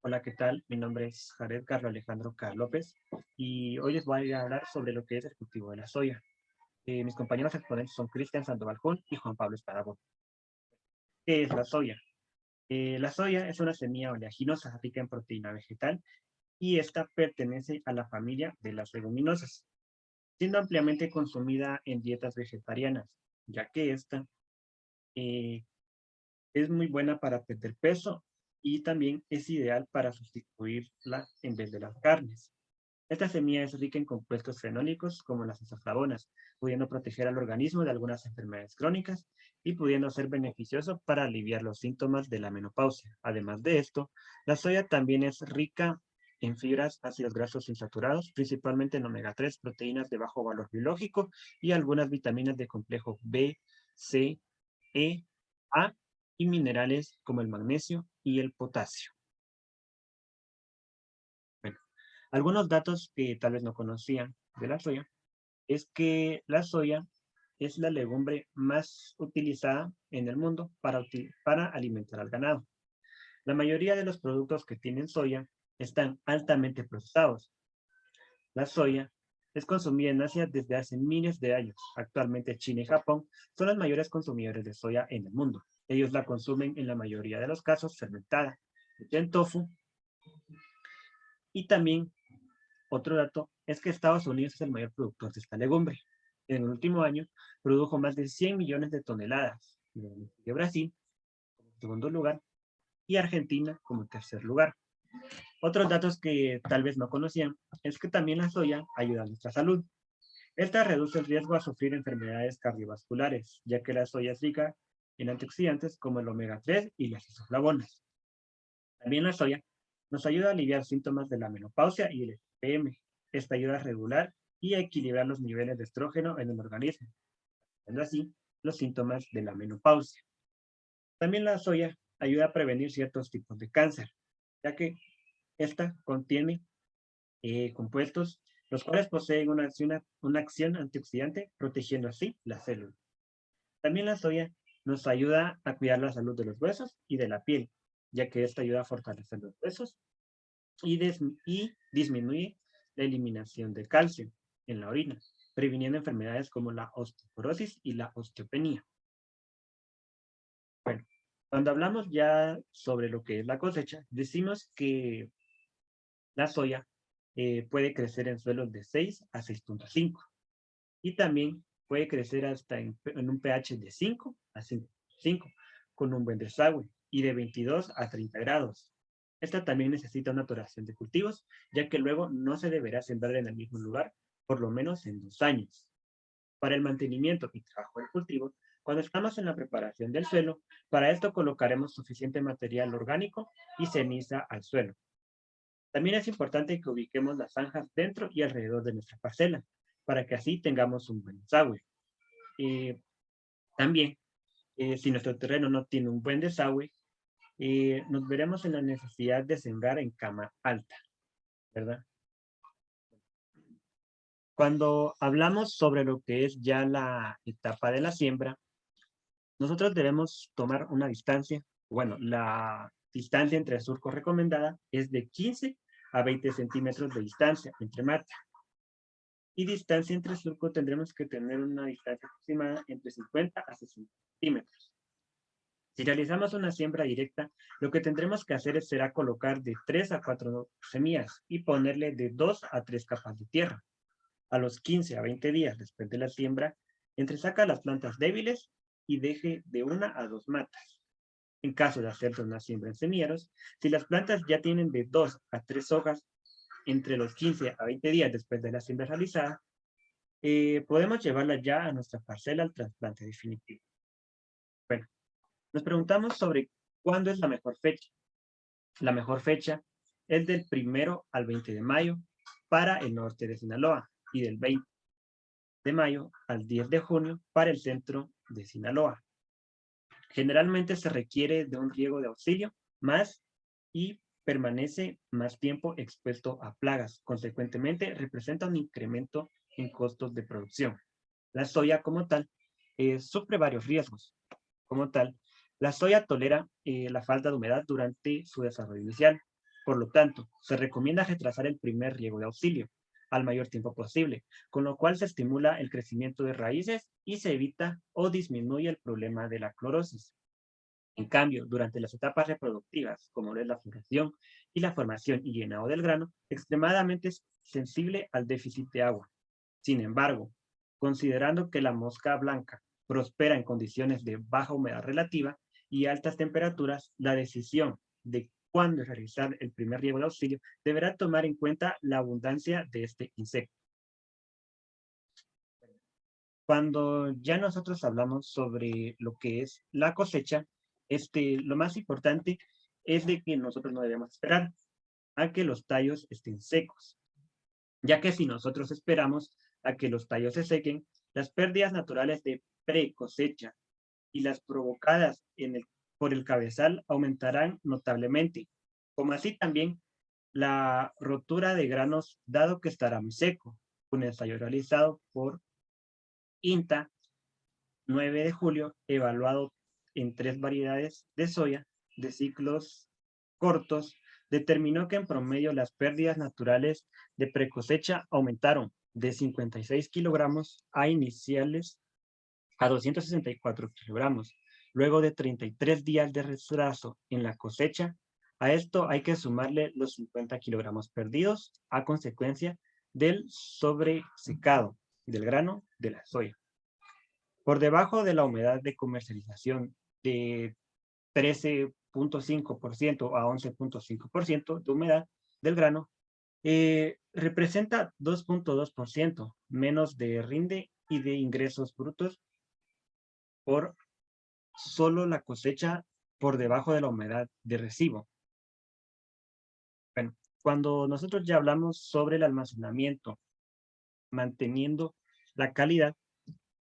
Hola, ¿qué tal? Mi nombre es Jared Carlos Alejandro K. López y hoy les voy a hablar sobre lo que es el cultivo de la soya. Mis compañeros exponentes son Cristian Sandoval Jun y Juan Pablo Esparagón. ¿Qué es la soya? La soya es una semilla oleaginosa rica en proteína vegetal y esta pertenece a la familia de las leguminosas, siendo ampliamente consumida en dietas vegetarianas, ya que esta eh, es muy buena para perder peso y también es ideal para sustituirla en vez de las carnes. Esta semilla es rica en compuestos fenólicos como las isoflavonas, pudiendo proteger al organismo de algunas enfermedades crónicas y pudiendo ser beneficioso para aliviar los síntomas de la menopausia. Además de esto, la soya también es rica en fibras, ácidos grasos insaturados, principalmente en omega 3, proteínas de bajo valor biológico y algunas vitaminas de complejo B, C, E, A y minerales como el magnesio y el potasio. Bueno, algunos datos que tal vez no conocían de la soya es que la soya es la legumbre más utilizada en el mundo para alimentar al ganado. La mayoría de los productos que tienen soya están altamente procesados. La soya es consumida en Asia desde hace miles de años. Actualmente China y Japón son los mayores consumidores de soya en el mundo. Ellos la consumen en la mayoría de los casos fermentada, hecha en tofu, y también otro dato es que Estados Unidos es el mayor productor de esta legumbre. En el último año produjo más de 100 millones de toneladas. De Brasil como segundo lugar y Argentina como tercer lugar. Otros datos que tal vez no conocían es que también la soya ayuda a nuestra salud. Esta reduce el riesgo a sufrir enfermedades cardiovasculares, ya que la soya es rica en antioxidantes como el omega 3 y las isoflavonas. También la soya nos ayuda a aliviar síntomas de la menopausia y el FPM. Esta ayuda a regular y a equilibrar los niveles de estrógeno en el organismo, siendo así los síntomas de la menopausia. También la soya ayuda a prevenir ciertos tipos de cáncer, ya que esta contiene compuestos los cuales poseen una acción antioxidante, protegiendo así la célula. También la soya nos ayuda a cuidar la salud de los huesos y de la piel, ya que esta ayuda a fortalecer los huesos y disminuye la eliminación de calcio en la orina, previniendo enfermedades como la osteoporosis y la osteopenia. Bueno, cuando hablamos ya sobre lo que es la cosecha, decimos que la soya puede crecer en suelos de 6 a 6,5 y también puede crecer hasta en un pH de 5 a 5,5 con un buen desagüe y de 22 a 30 grados. Esta también necesita una turación de cultivos, ya que luego no se deberá sembrar en el mismo lugar por lo menos en 2 años. Para el mantenimiento y trabajo del cultivo, cuando estamos en la preparación del suelo, para esto colocaremos suficiente material orgánico y ceniza al suelo. También es importante que ubiquemos las zanjas dentro y alrededor de nuestra parcela, para que así tengamos un buen desagüe. Eh, También, si nuestro terreno no tiene un buen desagüe, nos veremos en la necesidad de sembrar en cama alta, ¿verdad? Cuando hablamos sobre lo que es ya la etapa de la siembra, nosotros debemos tomar una distancia. Bueno, la distancia entre surcos recomendada es de 15 a 20 centímetros de distancia entre mata. Y distancia entre surco tendremos que tener una distancia aproximada entre 50 a 60 centímetros. Si realizamos una siembra directa, lo que tendremos que hacer será colocar de 3 a 4 semillas y ponerle de 2 a 3 capas de tierra. A los 15 a 20 días después de la siembra, entresaca las plantas débiles y deje de 1 a 2 matas. En caso de hacer una siembra en semilleros, si las plantas ya tienen de 2 a 3 hojas entre los 15 a 20 días después de la siembra realizada, podemos llevarla ya a nuestra parcela al trasplante definitivo. Bueno, nos preguntamos sobre cuándo es la mejor fecha. La mejor fecha es del 1 al 20 de mayo para el norte de Sinaloa y del 20 de mayo al 10 de junio para el centro de Sinaloa. Generalmente se requiere de un riego de auxilio más y permanece más tiempo expuesto a plagas. Consecuentemente, representa un incremento en costos de producción. La soya como tal sufre varios riesgos. Como tal, la soya tolera la falta de humedad durante su desarrollo inicial. Por lo tanto, se recomienda retrasar el primer riego de auxilio al mayor tiempo posible, con lo cual se estimula el crecimiento de raíces y se evita o disminuye el problema de la clorosis. En cambio, durante las etapas reproductivas, como lo es la floración y la formación y llenado del grano, extremadamente sensible al déficit de agua. Sin embargo, considerando que la mosca blanca prospera en condiciones de baja humedad relativa y altas temperaturas, la decisión de cuándo realizar el primer riego de auxilio deberá tomar en cuenta la abundancia de este insecto. Cuando ya nosotros hablamos sobre lo que es la cosecha, lo más importante es de que nosotros no debemos esperar a que los tallos estén secos, ya que si nosotros esperamos a que los tallos se sequen, las pérdidas naturales de pre-cosecha y las provocadas por el cabezal aumentarán notablemente, como así también la rotura de granos, dado que estará muy seco. Un ensayo realizado por INTA 9 de julio, evaluado en 3 variedades de soya de ciclos cortos, determinó que en promedio las pérdidas naturales de precosecha aumentaron de 56 kilogramos a iniciales a 264 kilogramos. Luego de 33 días de retraso en la cosecha, a esto hay que sumarle los 50 kilogramos perdidos a consecuencia del sobresecado del grano de la soya. Por debajo de la humedad de comercialización de 13.5% a 11.5% de humedad del grano, representa 2.2% menos de rinde y de ingresos brutos por solo la cosecha por debajo de la humedad de recibo. Bueno, cuando nosotros ya hablamos sobre el almacenamiento, manteniendo la calidad,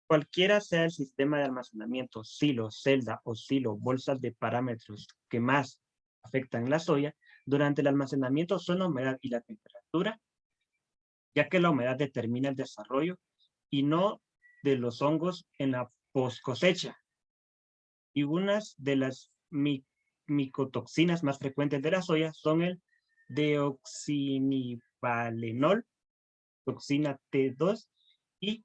cualquiera sea el sistema de almacenamiento, silo, celda o silo, bolsas de parámetros que más afectan la soya, durante el almacenamiento son la humedad y la temperatura, ya que la humedad determina el desarrollo y no de los hongos en la post cosecha. Y unas de las micotoxinas más frecuentes de la soya son el deoxinivalenol, toxina T2 y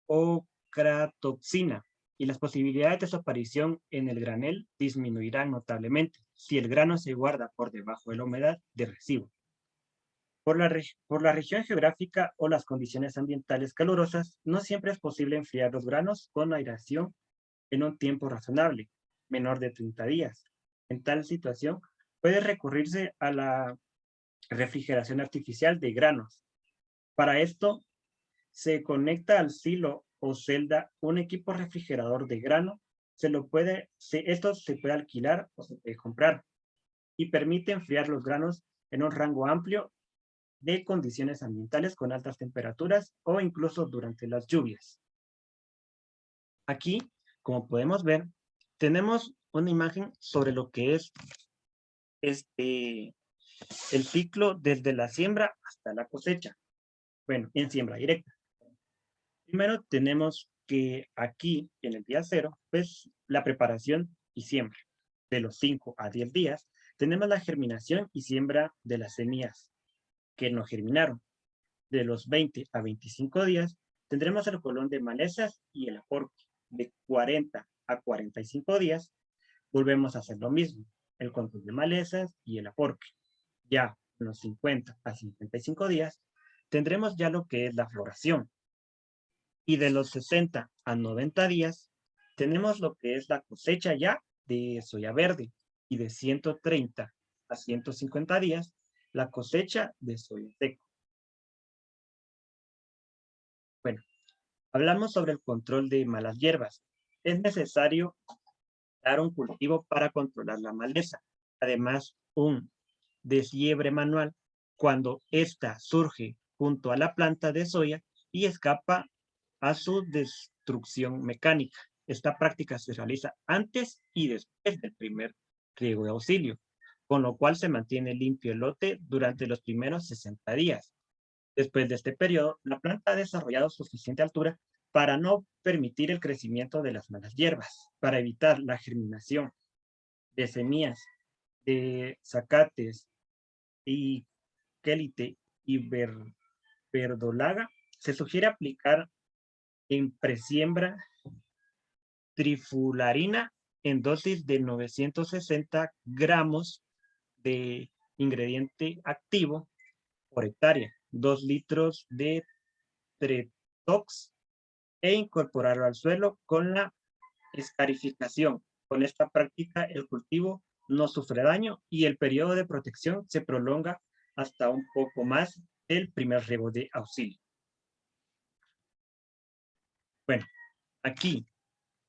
ocratoxina, y las posibilidades de su aparición en el granel disminuirán notablemente si el grano se guarda por debajo de la humedad de recibo. Por la región geográfica o las condiciones ambientales calurosas, no siempre es posible enfriar los granos con aireación en un tiempo razonable, menor de 30 días. En tal situación, puede recurrirse a la refrigeración artificial de granos. Para esto, se conecta al silo o celda un equipo refrigerador de grano. Esto se puede alquilar o se puede comprar y permite enfriar los granos en un rango amplio de condiciones ambientales con altas temperaturas o incluso durante las lluvias. Aquí, como podemos ver, tenemos una imagen sobre lo que es el ciclo desde la siembra hasta la cosecha. Bueno, en siembra directa. Primero tenemos que aquí, en el día 0, pues la preparación y siembra. De los 5 a 10 días, tenemos la germinación y siembra de las semillas que no germinaron. De los 20 a 25 días, tendremos el colón de malezas y el aporte. De 40 a 45 días, volvemos a hacer lo mismo, el control de malezas y el aporte. Ya en los 50 a 55 días, tendremos ya lo que es la floración. Y de los 60 a 90 días, tenemos lo que es la cosecha ya de soya verde. Y de 130 a 150 días, la cosecha de soya seco. Bueno, hablamos sobre el control de malas hierbas. Es necesario dar un cultivo para controlar la maleza. Además, un desliebre manual cuando ésta surge junto a la planta de soya y escapa a su destrucción mecánica. Esta práctica se realiza antes y después del primer riego de auxilio, con lo cual se mantiene limpio el lote durante los primeros 60 días. Después de este periodo, la planta ha desarrollado suficiente altura para no permitir el crecimiento de las malas hierbas, para evitar la germinación de semillas de zacates y Quelite y verdolaga, se sugiere aplicar en presiembra trifularina en dosis de 960 gramos de ingrediente activo por hectárea, 2 litros de Tretox e incorporarlo al suelo con la escarificación. Con esta práctica el cultivo no sufre daño y el periodo de protección se prolonga hasta un poco más del primer riego de auxilio. Bueno, aquí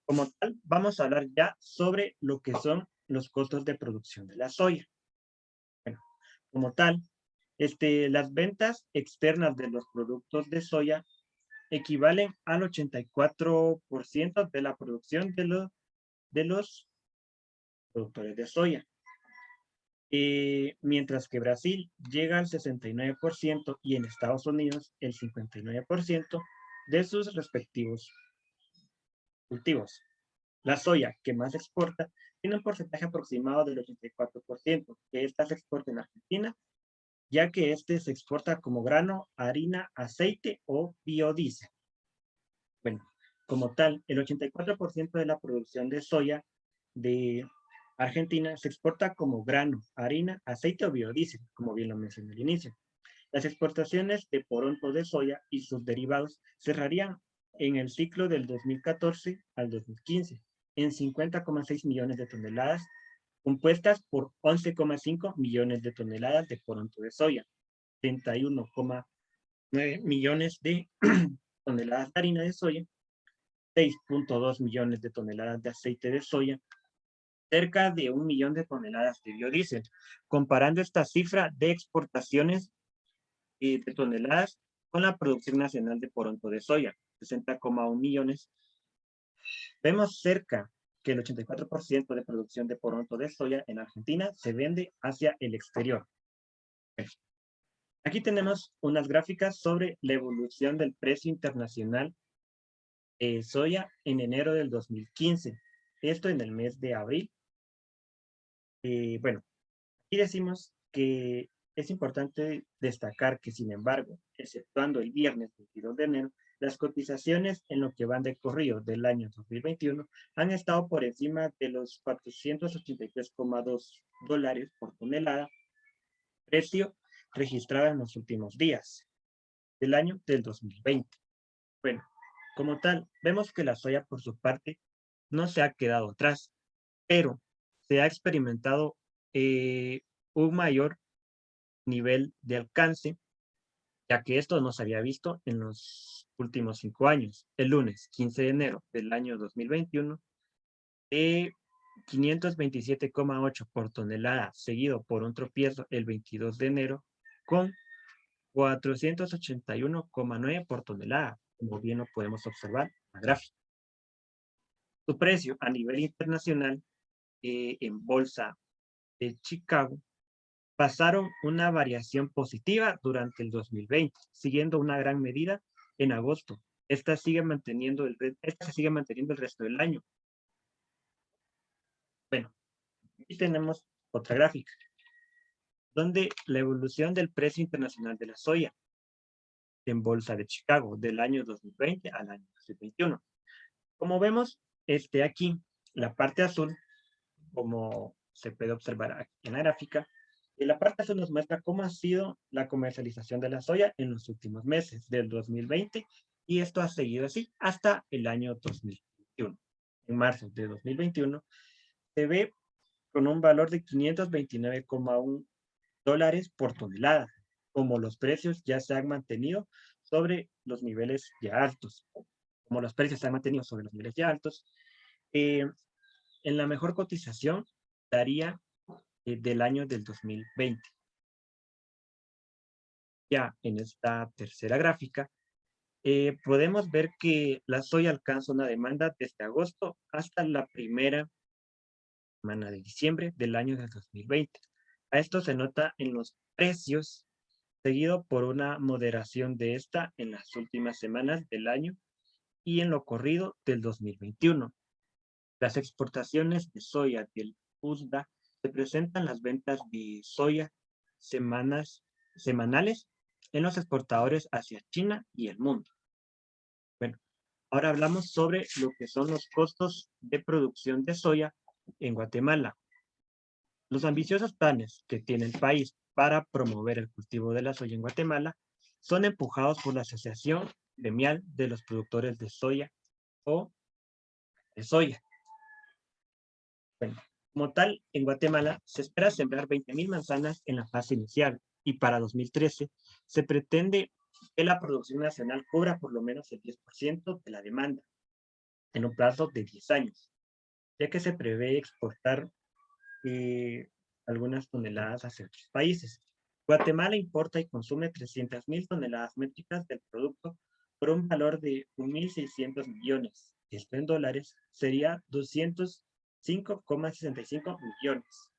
como tal vamos a hablar ya sobre lo que son los costos de producción de la soya. Bueno, como tal, las ventas externas de los productos de soya equivalen al 84% de la producción de los productores de soya. Mientras que Brasil llega al 69% y en Estados Unidos el 59% de sus respectivos cultivos. La soya que más exporta tiene un porcentaje aproximado del 84%, que esta se exporta en Argentina, ya que este se exporta como grano, harina, aceite o biodiesel. Bueno, como tal, el 84% de la producción de soya de Argentina se exporta como grano, harina, aceite o biodiesel, como bien lo mencioné al inicio. Las exportaciones de poronto de soya y sus derivados cerrarían en el ciclo del 2014 al 2015 en 50,6 millones de toneladas, compuestas por 11,5 millones de toneladas de poronto de soya, 31,9 millones de toneladas de harina de soya, 6,2 millones de toneladas de aceite de soya, cerca de 1 millón de toneladas de biodiesel. Comparando esta cifra de exportaciones de toneladas con la producción nacional de poronto de soya, 60,1 millones, vemos cerca que el 84% de producción de poronto de soya en Argentina se vende hacia el exterior. Aquí tenemos unas gráficas sobre la evolución del precio internacional de soya en enero del 2015. Esto en el mes de abril. Bueno, aquí decimos que es importante destacar que, sin embargo, exceptuando el viernes 22 de enero, las cotizaciones en lo que van de corrido del año 2021 han estado por encima de los 483,2 dólares por tonelada, precio registrado en los últimos días del año del 2020. Bueno, como tal, vemos que la soya, por su parte, no se ha quedado atrás, pero se ha experimentado un mayor nivel de alcance, ya que esto no se había visto en los últimos 5 años. El lunes 15 de enero del año 2021, 527,8 por tonelada, seguido por un tropiezo el 22 de enero con 481,9 por tonelada, como bien lo podemos observar en la gráfica. Su precio a nivel internacional en bolsa de Chicago pasaron una variación positiva durante el 2020, siguiendo una gran medida en agosto. Esta se sigue manteniendo el resto del año. Bueno, aquí tenemos otra gráfica, donde la evolución del precio internacional de la soya en bolsa de Chicago del año 2020 al año 2021. Como vemos, aquí, la parte azul, como se puede observar aquí en la gráfica, y la parte azul nos muestra cómo ha sido la comercialización de la soya en los últimos meses del 2020, y esto ha seguido así hasta el año 2021. En marzo de 2021 se ve con un valor de 529,1 dólares por tonelada, como los precios ya se han mantenido sobre los niveles ya altos. Como los precios se han mantenido sobre los niveles ya altos, en la mejor cotización daría del año del 2020. Ya en esta tercera gráfica, podemos ver que la soya alcanza una demanda desde agosto hasta la primera semana de diciembre del año del 2020. A esto se nota en los precios, seguido por una moderación de esta en las últimas semanas del año y en lo corrido del 2021. Las exportaciones de soya del USDA se presentan las ventas de soya semanales en los exportadores hacia China y el mundo. Bueno, ahora hablamos sobre lo que son los costos de producción de soya en Guatemala. Los ambiciosos planes que tiene el país para promover el cultivo de la soya en Guatemala son empujados por la Asociación Gremial de los Productores de Soya o de Soya. Bueno, como tal, en Guatemala se espera sembrar 20.000 manzanas en la fase inicial y para 2013 se pretende que la producción nacional cubra por lo menos el 10% de la demanda en un plazo de 10 años, ya que se prevé exportar eh, algunas toneladas hacia otros países. Guatemala importa y consume 300.000 toneladas métricas del producto por un valor de 1.600 millones. Esto en dólares sería 205,65 millones.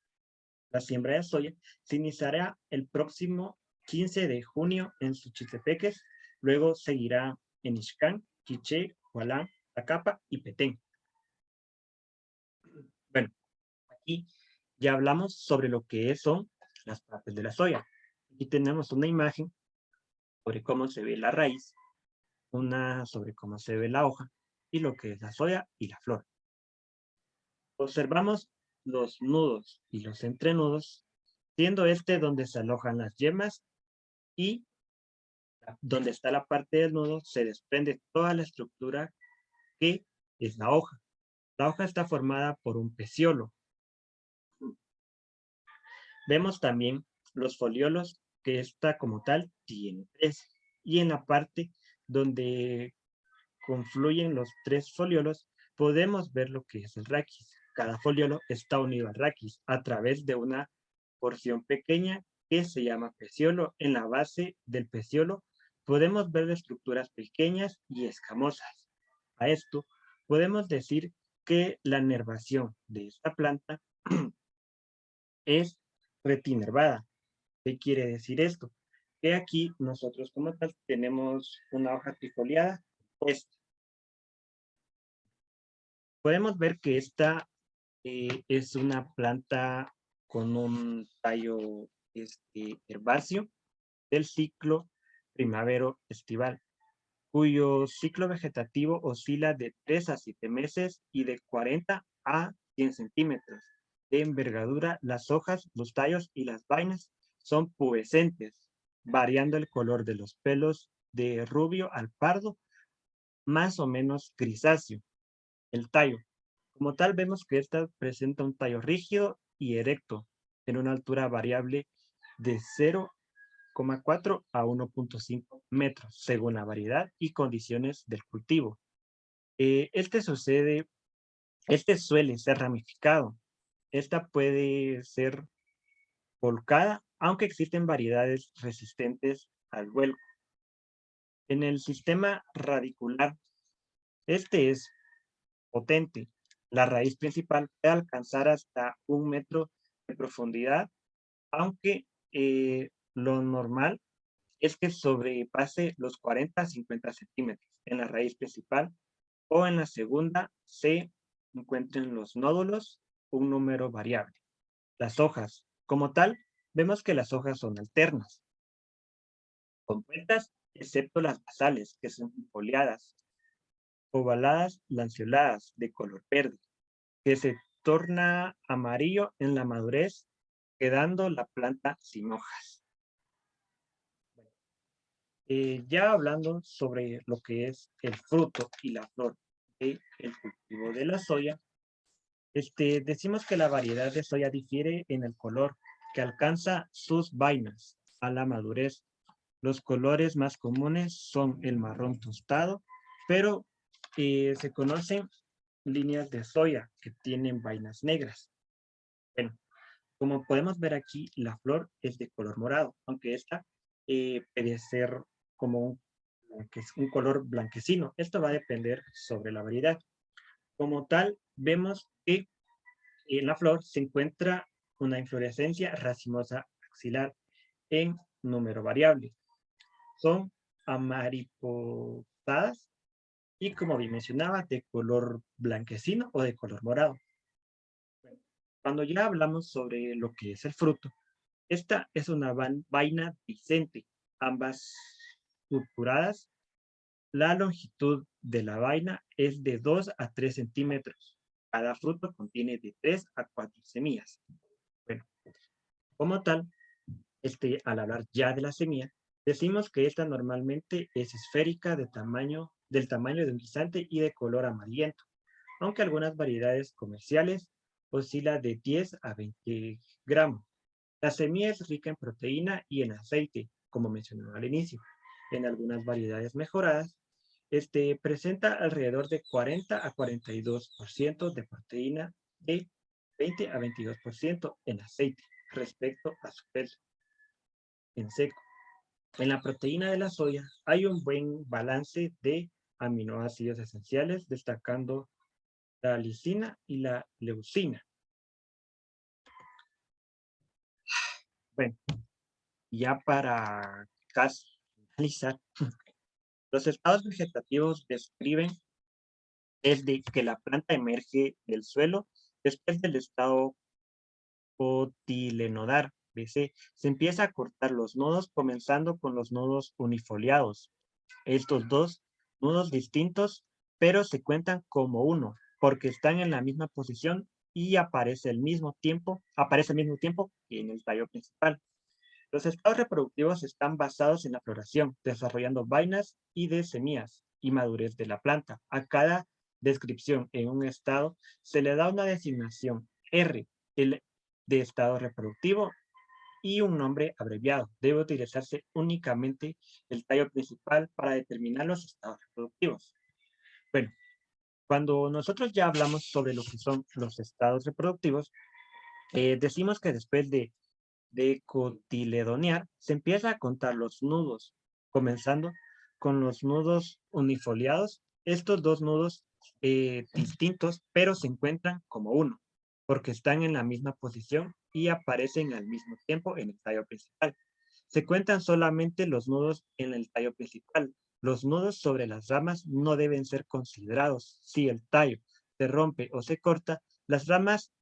La siembra de soya se iniciará el próximo 15 de junio en Suchitepeques, luego seguirá en Ixcán, Quiché, Hualán, Zacapa y Petén. Bueno, aquí ya hablamos sobre lo que son las partes de la soya. Aquí tenemos una imagen sobre cómo se ve la raíz, una sobre cómo se ve la hoja y lo que es la soya y la flor. Observamos los nudos y los entrenudos, siendo este donde se alojan las yemas y donde está la parte del nudo se desprende toda la estructura que es la hoja. La hoja está formada por un peciolo. Vemos también los foliolos, que esta como tal tiene 3. Y en la parte donde confluyen los 3 foliolos, podemos ver lo que es el raquis. Cada foliolo está unido al raquis a través de una porción pequeña que se llama peciolo. En la base del peciolo podemos ver estructuras pequeñas y escamosas. A esto podemos decir que la nervación de esta planta es retinervada. ¿Qué quiere decir esto? Que aquí nosotros como tal tenemos una hoja trifoliada. Podemos ver que esta es una planta con un tallo herbáceo del ciclo primavero-estival, cuyo ciclo vegetativo oscila de 3 a 7 meses y de 40 a 100 centímetros de envergadura. Las hojas, los tallos y las vainas son pubescentes, variando el color de los pelos de rubio al pardo, más o menos grisáceo. El tallo. Como tal, vemos que esta presenta un tallo rígido y erecto, en una altura variable de 0,4 a 1,5 metros, según la variedad y condiciones del cultivo. Este suele ser ramificado. Esta puede ser volcada, aunque existen variedades resistentes al vuelco. En el sistema radicular, este es potente. La raíz principal puede alcanzar hasta 1 metro de profundidad, aunque lo normal es que sobrepase los 40 a 50 centímetros en la raíz principal, o en la segunda se encuentren los nódulos, un número variable. Las hojas, como tal, vemos que las hojas son alternas, compuestas, excepto las basales, que son foliadas, ovaladas, lanceoladas, de color verde, que se torna amarillo en la madurez, quedando la planta sin hojas. Ya hablando sobre lo que es el fruto y la flor del cultivo de la soya, decimos que la variedad de soya difiere en el color que alcanza sus vainas a la madurez. Los colores más comunes son el marrón tostado, pero se conocen líneas de soya que tienen vainas negras. Bueno, como podemos ver aquí, la flor es de color morado, aunque esta puede ser como un color blanquecino. Esto va a depender sobre la variedad. Como tal, vemos que en la flor se encuentra una inflorescencia racimosa axilar en número variable. Son amariposadas y, como bien mencionaba, de color blanquecino o de color morado. Cuando ya hablamos sobre lo que es el fruto, Esta es una vaina dehiscente, ambas purpuradas. La longitud de la vaina es de 2 a 3 centímetros. Cada fruto contiene de 3 a 4 semillas. Bueno, como tal, al hablar ya de la semilla, decimos que esta normalmente es esférica del tamaño de un guisante y de color amarillento, aunque algunas variedades comerciales oscila de 10 a 20 gramos. La semilla es rica en proteína y en aceite, como mencionaba al inicio. En algunas variedades mejoradas, presenta alrededor de 40 a 42% de proteína y 20 a 22% en aceite respecto a su peso en seco. En la proteína de la soya hay un buen balance de aminoácidos esenciales, destacando la lisina y la leucina. Bueno, ya para casi finalizar, los estados vegetativos describen desde que la planta emerge del suelo después del estado cotilenodar, BC. Se empieza a cortar los nodos, comenzando con los nodos unifoliados. Estos dos nudos distintos, pero se cuentan como uno, porque están en la misma posición y aparece al mismo tiempo que en el tallo principal. Los estados reproductivos están basados en la floración, desarrollando vainas y de semillas y madurez de la planta. A cada descripción en un estado se le da una designación R de estado reproductivo y un nombre abreviado. Debe utilizarse únicamente el tallo principal para determinar los estados reproductivos. Bueno, cuando nosotros ya hablamos sobre lo que son los estados reproductivos, decimos que después de cotiledonear, se empieza a contar los nudos, comenzando con los nudos unifoliados. Estos dos nudos distintos, pero se encuentran como uno, porque están en la misma posición y aparecen al mismo tiempo en el tallo principal. Se cuentan solamente los nudos en el tallo principal. Los nudos sobre las ramas no deben ser considerados. Si el tallo se rompe o se corta, las ramas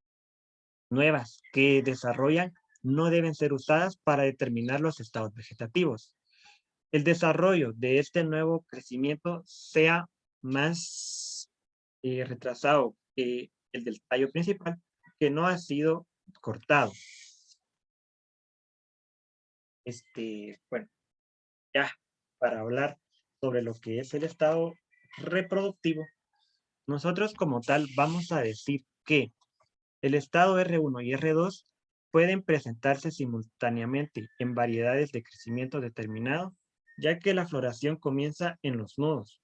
nuevas que desarrollan no deben ser usadas para determinar los estados vegetativos. El desarrollo de este nuevo crecimiento sea más retrasado que el del tallo principal, que no ha sido cortado. Bueno, ya para hablar sobre lo que es el estado reproductivo, nosotros como tal vamos a decir que el estado R1 y R2 pueden presentarse simultáneamente en variedades de crecimiento determinado, ya que la floración comienza en los nodos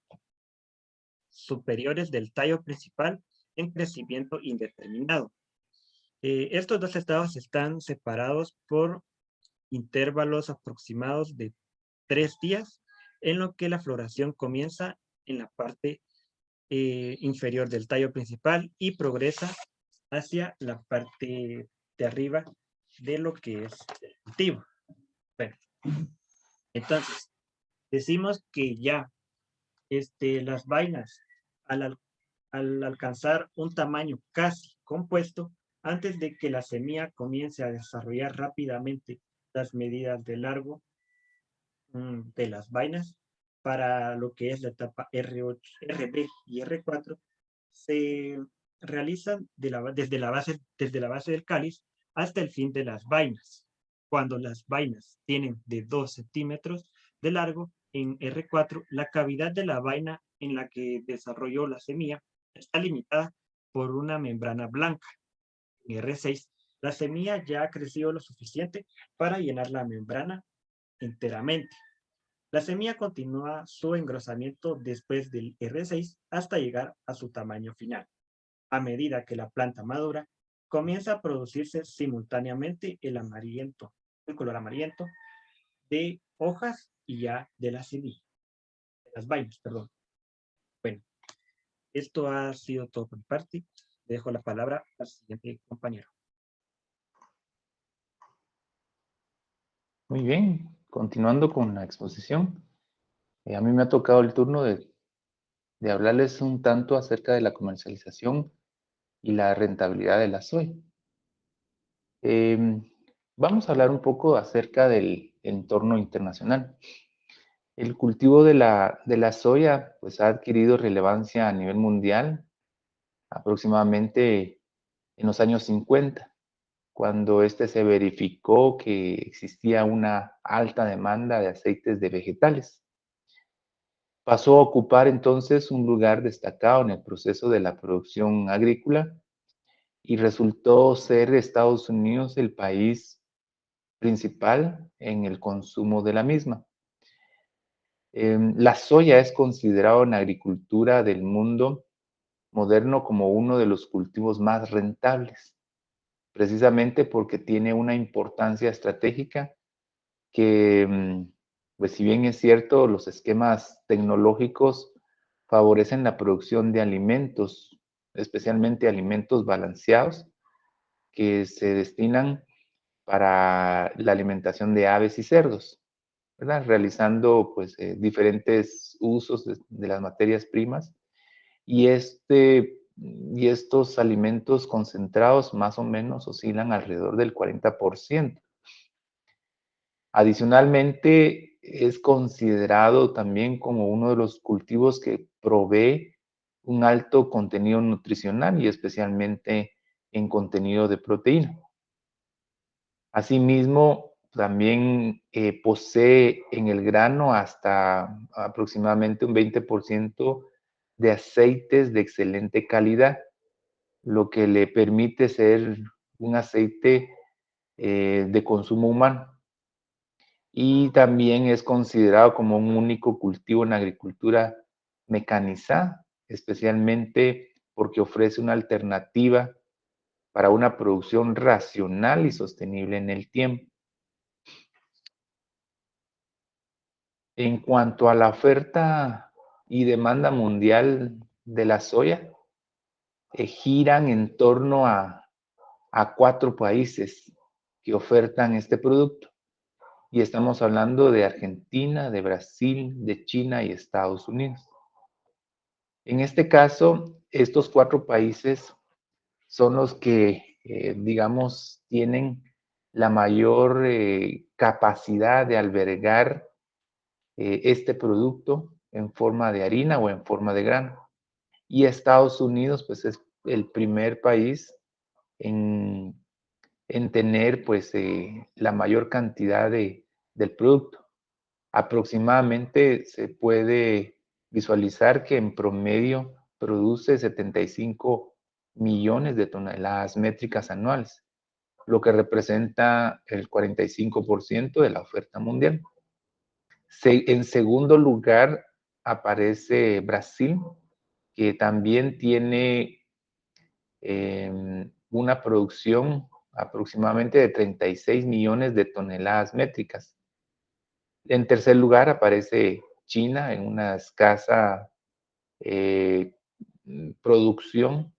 superiores del tallo principal en crecimiento indeterminado. Estos dos estados están separados por intervalos aproximados de 3 días, en lo que la floración comienza en la parte inferior del tallo principal y progresa hacia la parte de arriba de lo que es el cultivo. Bueno, entonces, decimos que ya las vainas al alcanzar un tamaño casi compuesto, antes de que la semilla comience a desarrollar rápidamente las medidas de largo de las vainas, para lo que es la etapa R8, RB y R4, se realizan desde la base del cáliz hasta el fin de las vainas. Cuando las vainas tienen de 2 centímetros de largo, en R4, la cavidad de la vaina en la que desarrolló la semilla está limitada por una membrana blanca. En R6, la semilla ya ha crecido lo suficiente para llenar la membrana enteramente. La semilla continúa su engrosamiento después del R6 hasta llegar a su tamaño final. A medida que la planta madura, comienza a producirse simultáneamente el color amarillento de hojas y ya de las semillas, de las vainas, perdón. Bueno, esto ha sido todo por mi parte. Dejo la palabra al siguiente compañero. Muy bien, continuando con la exposición. A mí me ha tocado el turno de hablarles un tanto acerca de la comercialización y la rentabilidad de la soya. Vamos a hablar un poco acerca del entorno internacional. El cultivo de la soya pues, ha adquirido relevancia a nivel mundial aproximadamente en los años 50, cuando se verificó que existía una alta demanda de aceites de vegetales. Pasó a ocupar entonces un lugar destacado en el proceso de la producción agrícola y resultó ser Estados Unidos el país principal en el consumo de la misma. La soya es considerado en la agricultura del mundo moderno como uno de los cultivos más rentables, precisamente porque tiene una importancia estratégica que, pues si bien es cierto, los esquemas tecnológicos favorecen la producción de alimentos, especialmente alimentos balanceados, que se destinan para la alimentación de aves y cerdos, ¿verdad? Realizando pues diferentes usos de las materias primas y, y estos alimentos concentrados más o menos oscilan alrededor del 40%. Adicionalmente, es considerado también como uno de los cultivos que provee un alto contenido nutricional y especialmente en contenido de proteína. Asimismo, también posee en el grano hasta aproximadamente un 20% de aceites de excelente calidad, lo que le permite ser un aceite de consumo humano. Y también es considerado como un único cultivo en la agricultura mecanizada, especialmente porque ofrece una alternativa para una producción racional y sostenible en el tiempo. En cuanto a la oferta y demanda mundial de la soya, giran en torno a 4 países que ofertan este producto. Y estamos hablando de Argentina, de Brasil, de China y Estados Unidos. En este caso, estos 4 países son los que, digamos, tienen la mayor capacidad de albergar este producto en forma de harina o en forma de grano. Y Estados Unidos, pues es el primer país en, en tener pues la mayor cantidad del producto. Aproximadamente se puede visualizar que en promedio produce 75 millones de toneladas métricas anuales, lo que representa el 45% de la oferta mundial. En segundo lugar aparece Brasil, que también tiene una producción aproximadamente de 36 millones de toneladas métricas. En tercer lugar aparece China en una escasa producción,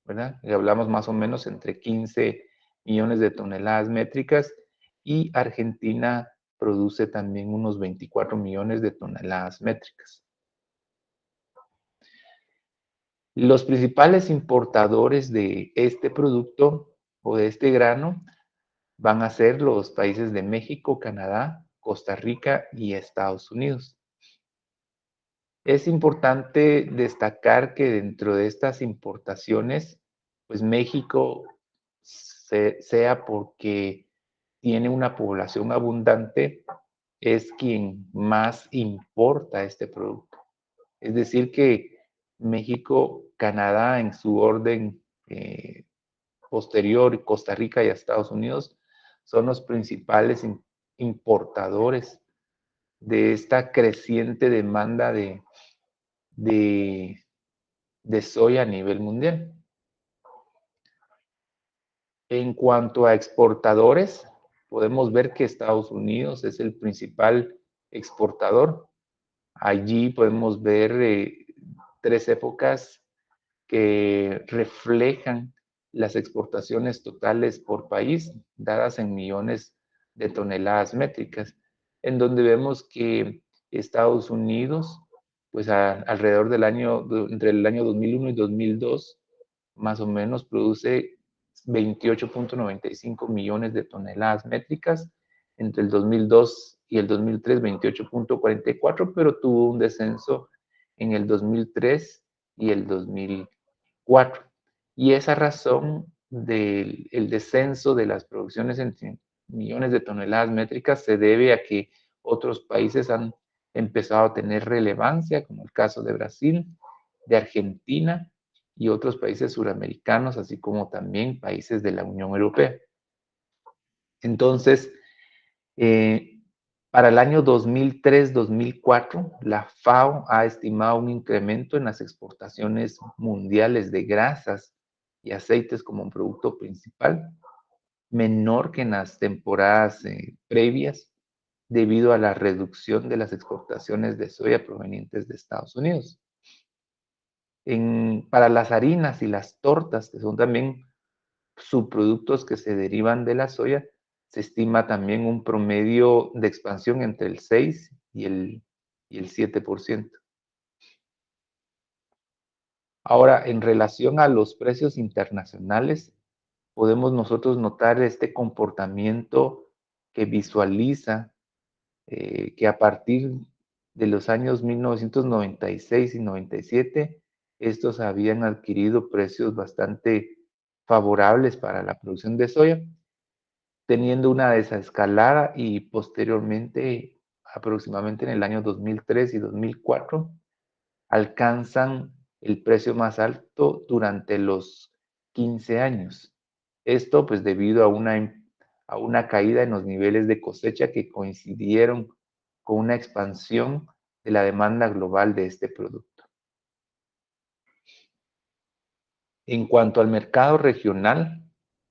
¿verdad? Y hablamos más o menos entre 15 millones de toneladas métricas y Argentina produce también unos 24 millones de toneladas métricas. Los principales importadores de este producto o de este grano van a ser los países de México, Canadá, Costa Rica y Estados Unidos. Es importante destacar que dentro de estas importaciones, pues México, sea porque tiene una población abundante, es quien más importa este producto. Es decir, que México, Canadá en su orden posterior, Costa Rica y Estados Unidos son los principales importadores de esta creciente demanda de, de soya a nivel mundial. En cuanto a exportadores, podemos ver que Estados Unidos es el principal exportador. Allí podemos ver 3 épocas que reflejan las exportaciones totales por país, dadas en millones de toneladas métricas, en donde vemos que Estados Unidos, pues alrededor del año, entre el año 2001 y 2002, más o menos produce 28.95 millones de toneladas métricas, entre el 2002 y el 2003 28.44, pero tuvo un descenso en el 2003 y el 2004. Y esa razón del descenso de las producciones en millones de toneladas métricas se debe a que otros países han empezado a tener relevancia, como el caso de Brasil, de Argentina y otros países suramericanos, así como también países de la Unión Europea. Entonces, para el año 2003-2004, la FAO ha estimado un incremento en las exportaciones mundiales de grasas y aceites como un producto principal, menor que en las temporadas previas, debido a la reducción de las exportaciones de soya provenientes de Estados Unidos. Para las harinas y las tortas, que son también subproductos que se derivan de la soya, se estima también un promedio de expansión entre el 6 y el 7%. Ahora, en relación a los precios internacionales, podemos nosotros notar este comportamiento que visualiza que a partir de los años 1996 y 97, estos habían adquirido precios bastante favorables para la producción de soya, teniendo una desescalada y posteriormente, aproximadamente en el año 2003 y 2004, alcanzan el precio más alto durante los 15 años. Esto pues debido a una caída en los niveles de cosecha que coincidieron con una expansión de la demanda global de este producto. En cuanto al mercado regional,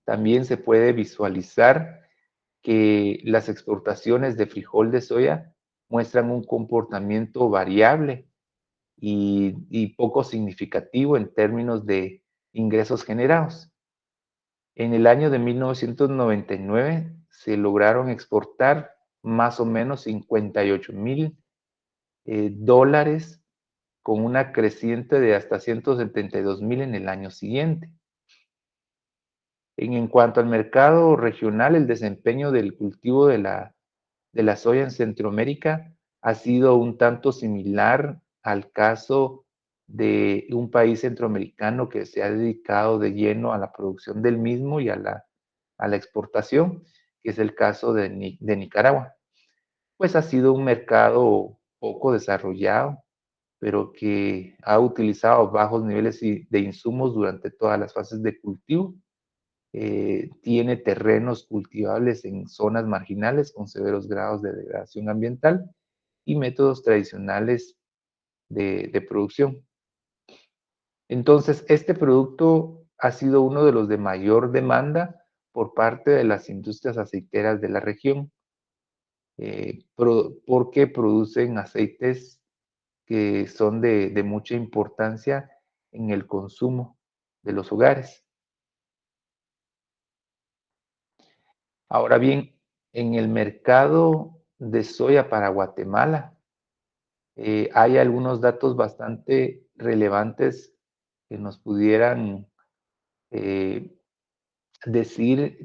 también se puede visualizar que las exportaciones de frijol de soya muestran un comportamiento variable y poco significativo en términos de ingresos generados. En el año de 1999 se lograron exportar más o menos 58,000 dólares, con una creciente de hasta 172,000 en el año siguiente. En cuanto al mercado regional, el desempeño del cultivo de la soya en Centroamérica ha sido un tanto similar al caso de un país centroamericano que se ha dedicado de lleno a la producción del mismo y a la exportación, que es el caso de Nicaragua. Pues ha sido un mercado poco desarrollado, pero que ha utilizado bajos niveles de insumos durante todas las fases de cultivo. Tiene terrenos cultivables en zonas marginales con severos grados de degradación ambiental y métodos tradicionales de producción. Entonces, este producto ha sido uno de los de mayor demanda por parte de las industrias aceiteras de la región, porque producen aceites que son de mucha importancia en el consumo de los hogares. Ahora bien, en el mercado de soya para Guatemala, hay algunos datos bastante relevantes que nos pudieran eh, decir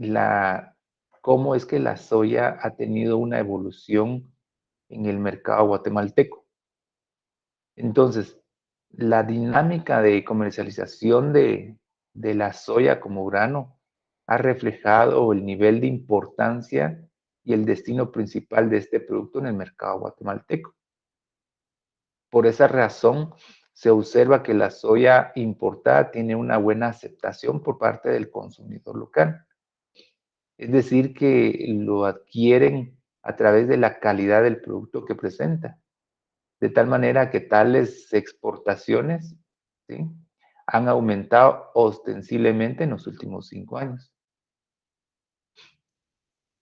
cómo es que la soya ha tenido una evolución en el mercado guatemalteco. Entonces, la dinámica de comercialización de la soya como grano ha reflejado el nivel de importancia y el destino principal de este producto en el mercado guatemalteco. Por esa razón, se observa que la soya importada tiene una buena aceptación por parte del consumidor local. Es decir, que lo adquieren a través de la calidad del producto que presenta. De tal manera que tales exportaciones, ¿sí?, han aumentado ostensiblemente en los últimos 5 años.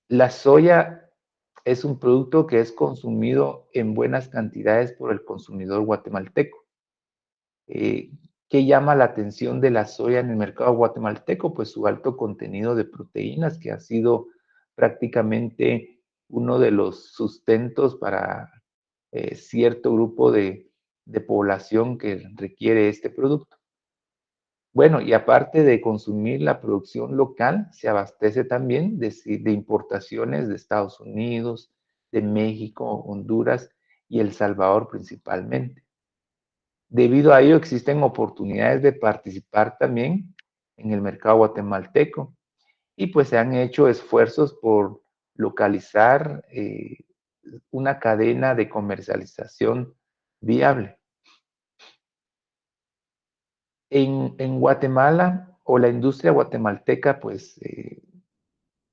La soya es un producto que es consumido en buenas cantidades por el consumidor guatemalteco. ¿Qué llama la atención de la soya en el mercado guatemalteco? Pues su alto contenido de proteínas, que ha sido prácticamente uno de los sustentos para cierto grupo de población que requiere este producto. Bueno, y aparte de consumir la producción local, se abastece también de importaciones de Estados Unidos, de México, Honduras y El Salvador principalmente. Debido a ello, existen oportunidades de participar también en el mercado guatemalteco y pues se han hecho esfuerzos por localizar una cadena de comercialización viable. En Guatemala o la industria guatemalteca pues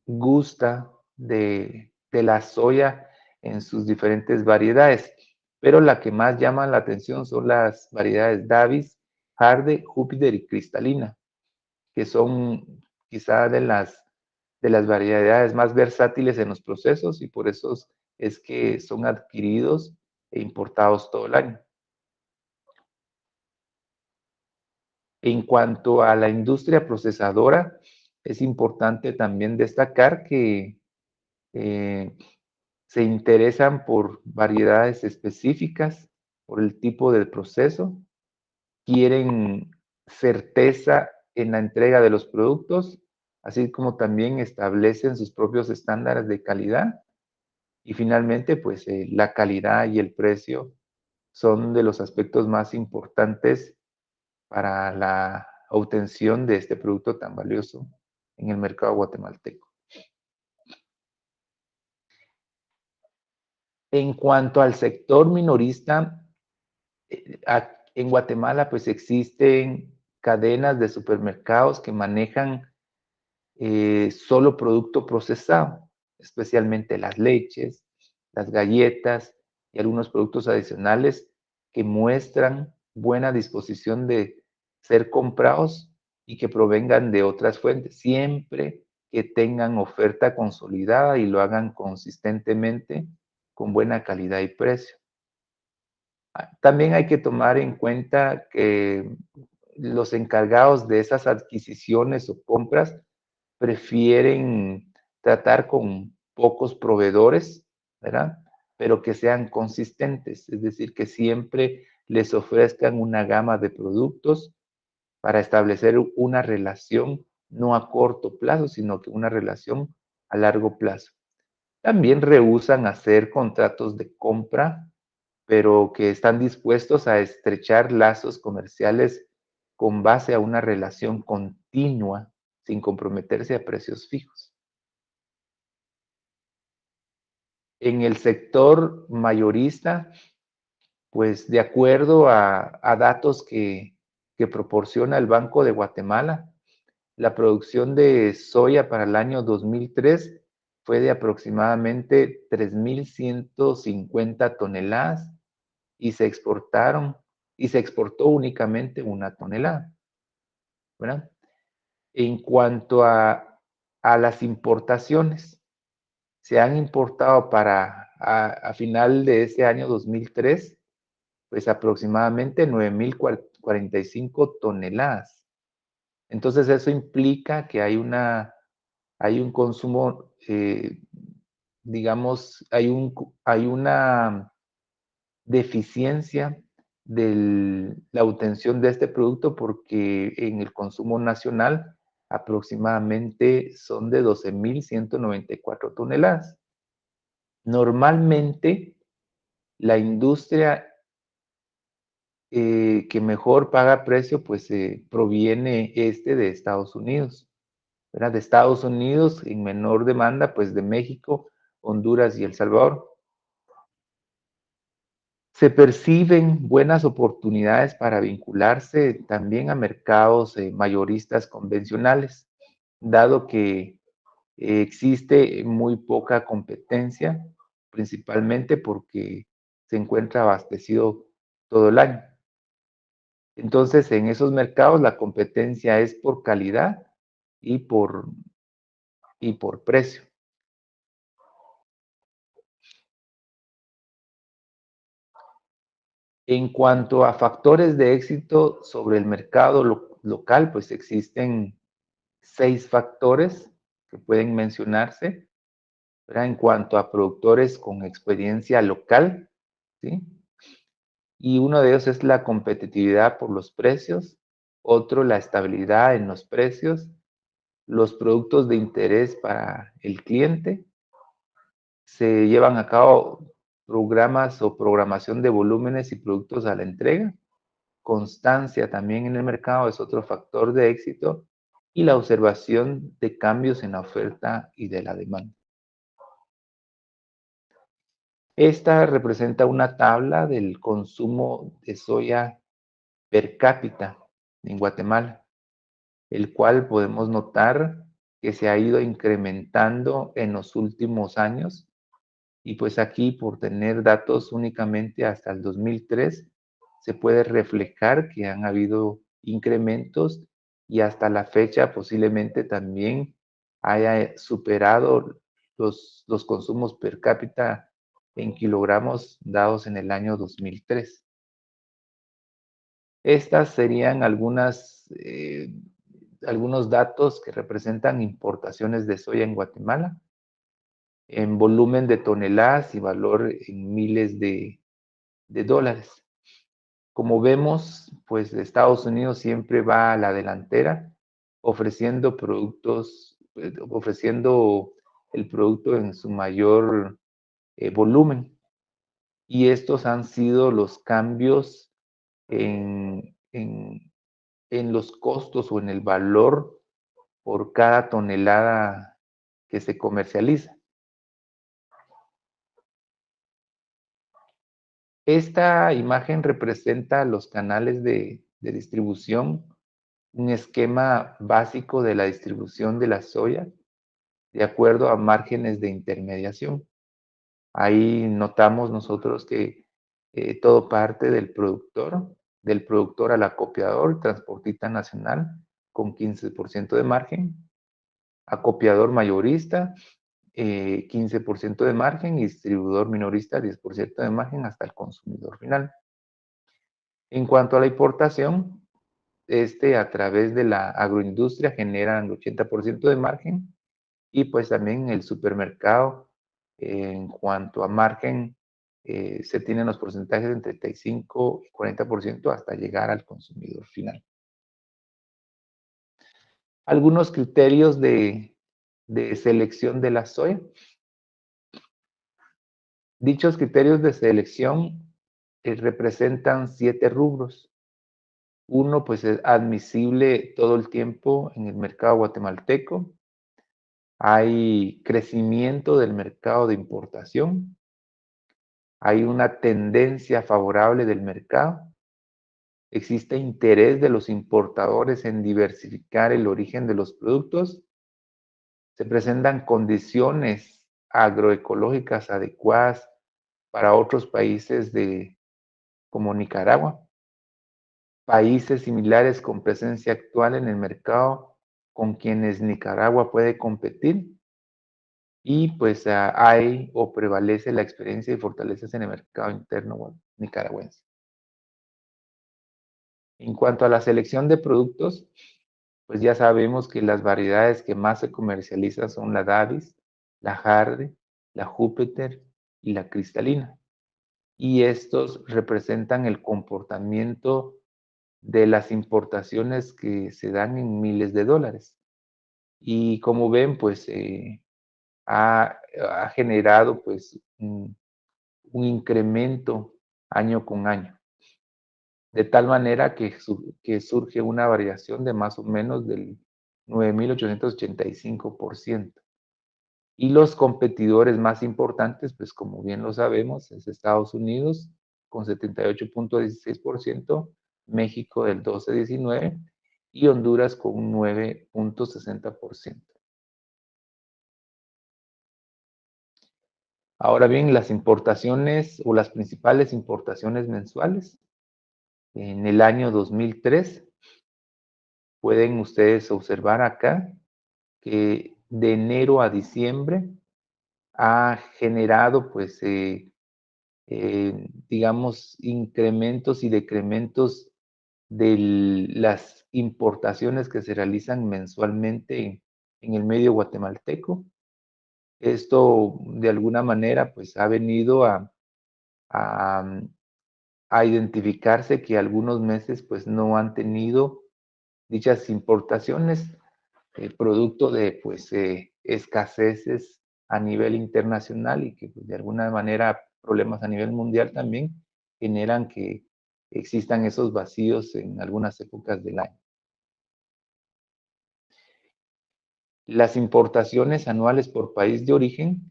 gusta de la soya en sus diferentes variedades, pero la que más llama la atención son las variedades Davis, Jarde, Júpiter y Cristalina, que son quizá de las variedades más versátiles en los procesos y por eso es que son adquiridos e importados todo el año. En cuanto a la industria procesadora, es importante también destacar que eh, se interesan por variedades específicas, por el tipo del proceso, quieren certeza en la entrega de los productos, así como también establecen sus propios estándares de calidad. Y finalmente, pues la calidad y el precio son de los aspectos más importantes para la obtención de este producto tan valioso en el mercado guatemalteco. En cuanto al sector minorista, en Guatemala pues existen cadenas de supermercados que manejan solo producto procesado, especialmente las leches, las galletas y algunos productos adicionales que muestran buena disposición de ser comprados y que provengan de otras fuentes, siempre que tengan oferta consolidada y lo hagan consistentemente con buena calidad y precio. También hay que tomar en cuenta que los encargados de esas adquisiciones o compras prefieren tratar con pocos proveedores, ¿verdad? Pero que sean consistentes, es decir, que siempre les ofrezcan una gama de productos para establecer una relación no a corto plazo, sino que una relación a largo plazo. También rehúsan hacer contratos de compra, pero que están dispuestos a estrechar lazos comerciales con base a una relación continua sin comprometerse a precios fijos. En el sector mayorista, pues de acuerdo a datos que proporciona el Banco de Guatemala, la producción de soya para el año 2003 fue de aproximadamente 3.150 toneladas y se exportó únicamente 1 tonelada, ¿verdad? En cuanto a las importaciones, se han importado a final de ese año 2003, pues aproximadamente 9.045 toneladas. Entonces eso implica que hay un consumo, digamos, hay una deficiencia de la obtención de este producto porque en el consumo nacional aproximadamente son de 12.194 toneladas. Normalmente la industria que mejor paga precio pues proviene de Estados Unidos, ¿verdad? De Estados Unidos en menor demanda pues de México, Honduras y El Salvador. Se perciben buenas oportunidades para vincularse también a mercados mayoristas convencionales, dado que existe muy poca competencia, principalmente porque se encuentra abastecido todo el año. Entonces, en esos mercados la competencia es por calidad y por precio. En cuanto a factores de éxito sobre el mercado local, pues existen 6 factores que pueden mencionarse, ¿verdad? En cuanto a productores con experiencia local, ¿sí? Y uno de ellos es la competitividad por los precios, Otro, la estabilidad en los precios, los productos de interés para el cliente. Se llevan a cabo programas o programación de volúmenes y productos a la entrega. Constancia también en el mercado es otro factor de éxito, y la observación de cambios en la oferta y de la demanda. Esta representa una tabla del consumo de soya per cápita en Guatemala, el cual podemos notar que se ha ido incrementando en los últimos años. Y pues aquí, por tener datos únicamente hasta el 2003, se puede reflejar que han habido incrementos, y hasta la fecha posiblemente también haya superado los consumos per cápita en kilogramos dados en el año 2003. Estas serían algunos datos que representan importaciones de soya en Guatemala, en volumen de toneladas y valor en miles de dólares. Como vemos, pues Estados Unidos siempre va a la delantera, ofreciendo ofreciendo el producto en su mayor volumen. Y estos han sido los cambios en los costos o en el valor por cada tonelada que se comercializa. Esta imagen representa los canales de distribución, un esquema básico de la distribución de la soya de acuerdo a márgenes de intermediación. Ahí notamos nosotros que todo parte del productor al acopiador, transportista nacional con 15% de margen, acopiador mayorista 15% de margen, y distribuidor minorista 10% de margen hasta el consumidor final. En cuanto a la importación, a través de la agroindustria generan 80% de margen, y pues también en el supermercado, en cuanto a margen, se tienen los porcentajes de 35 y 40% hasta llegar al consumidor final. Algunos criterios de selección de la soya. Dichos criterios de selección representan 7 rubros. Uno, pues es admisible todo el tiempo en el mercado guatemalteco. Hay crecimiento del mercado de importación. Hay una tendencia favorable del mercado. Existe interés de los importadores en diversificar el origen de los productos. Se presentan condiciones agroecológicas adecuadas para otros países como Nicaragua. Países similares con presencia actual en el mercado con quienes Nicaragua puede competir. Y pues hay o prevalece la experiencia y fortalezas en el mercado interno nicaragüense. En cuanto a la selección de productos, pues ya sabemos que las variedades que más se comercializan son la Davis, la Hardy, la Júpiter y la Cristalina. Y estos representan el comportamiento de las importaciones que se dan en miles de dólares. Y como ven, pues ha generado pues un incremento año con año, de tal manera que surge una variación de más o menos del 9.885%. Y los competidores más importantes, pues como bien lo sabemos, es Estados Unidos con 78.16%, México del 12.19% y Honduras con un 9.60%. Ahora bien, las importaciones o las principales importaciones mensuales en el año 2003, pueden ustedes observar acá que de enero a diciembre ha generado pues digamos incrementos y decrementos de las importaciones que se realizan mensualmente en el medio guatemalteco. Esto de alguna manera pues ha venido a identificarse que algunos meses pues no han tenido dichas importaciones, producto de pues, escaseces a nivel internacional y que pues, de alguna manera problemas a nivel mundial también generan que existan esos vacíos en algunas épocas del año. Las importaciones anuales por país de origen,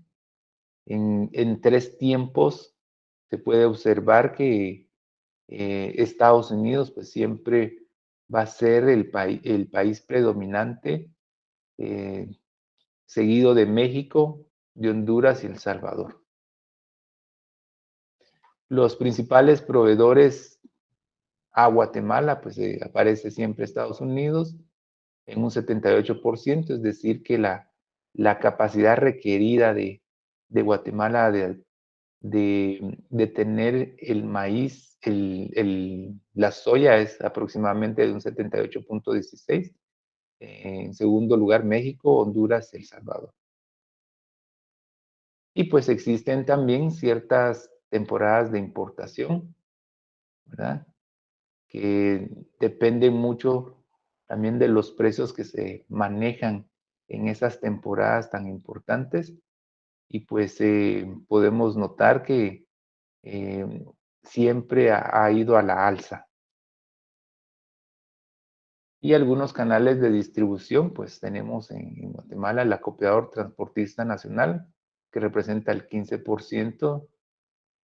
en 3 tiempos se puede observar que Estados Unidos pues siempre va a ser el país predominante, eh, seguido de México, de Honduras y El Salvador. Los principales proveedores a Guatemala, pues aparece siempre Estados Unidos en un 78%, es decir, que la capacidad requerida de Guatemala de tener el maíz, la soya es aproximadamente de un 78.16. En segundo lugar, México, Honduras, El Salvador. Y pues existen también ciertas temporadas de importación, ¿verdad? Que dependen mucho también de los precios que se manejan en esas temporadas tan importantes. Y pues podemos notar que eh, siempre ha ido a la alza. Y algunos canales de distribución, pues tenemos en Guatemala el acopiador transportista nacional, que representa el 15%,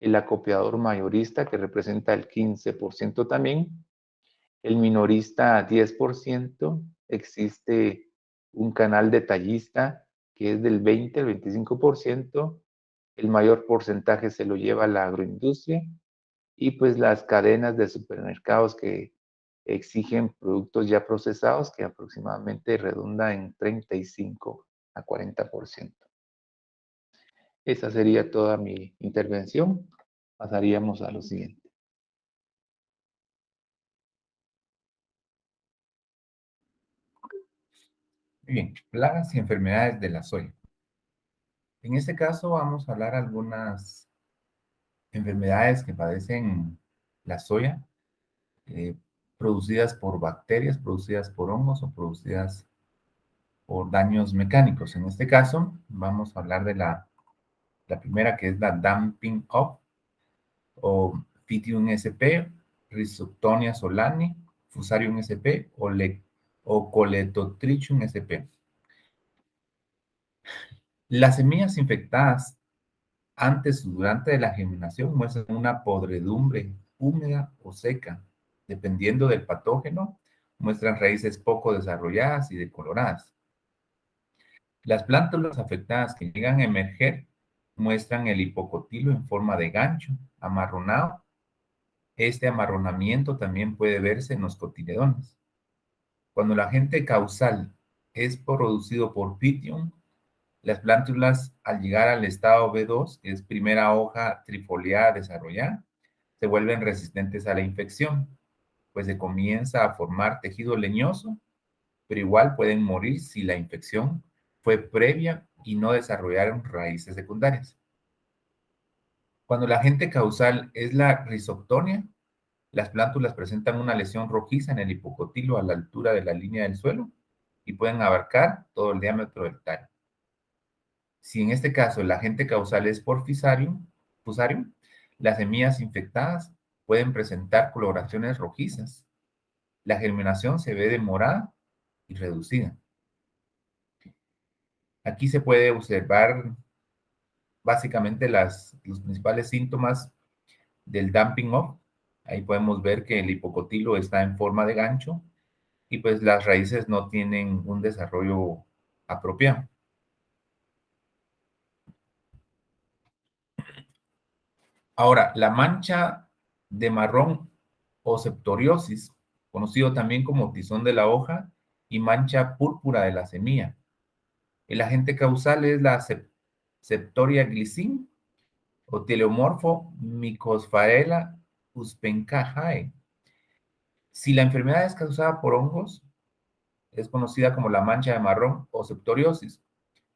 el acopiador mayorista, que representa el 15% también, el minorista 10%, existe un canal detallista que es del 20 al 25%, el mayor porcentaje se lo lleva la agroindustria y pues las cadenas de supermercados que exigen productos ya procesados que aproximadamente redunda en 35 a 40%. Esa sería toda mi intervención. Pasaríamos a lo siguiente. Muy bien, plagas y enfermedades de la soya. En este caso vamos a hablar algunas enfermedades que padecen la soya, eh, producidas por bacterias, producidas por hongos o producidas por daños mecánicos. En este caso vamos a hablar de la primera, que es la Damping Up o Pythium sp, Rhizoctonia solani, Fusarium sp o Coletotrichum sp. Las semillas infectadas antes o durante la germinación muestran una podredumbre húmeda o seca. Dependiendo del patógeno, muestran raíces poco desarrolladas y decoloradas. Las plántulas afectadas que llegan a emerger muestran el hipocotilo en forma de gancho, amarronado. Este amarronamiento también puede verse en los cotiledones. Cuando el agente causal es producido por Pythium, las plántulas, al llegar al estado B2, que es primera hoja trifoliada desarrollada, se vuelven resistentes a la infección, pues se comienza a formar tejido leñoso, pero igual pueden morir si la infección fue previa y no desarrollaron raíces secundarias. Cuando el agente causal es la rizoctonia, las plántulas presentan una lesión rojiza en el hipocotilo a la altura de la línea del suelo y pueden abarcar todo el diámetro del tallo. Si en este caso el agente causal es por Fusarium, las semillas infectadas pueden presentar coloraciones rojizas. La germinación se ve demorada y reducida. Aquí se puede observar básicamente los principales síntomas del damping off. Ahí podemos ver que el hipocotilo está en forma de gancho y pues las raíces no tienen un desarrollo apropiado. Ahora, la mancha de marrón o septoriosis, conocido también como tizón de la hoja y mancha púrpura de la semilla. El agente causal es la Septoria glycine o Teleomorpho mycosphaerella uspencajae. Si la enfermedad es causada por hongos, es conocida como la mancha de marrón o septoriosis,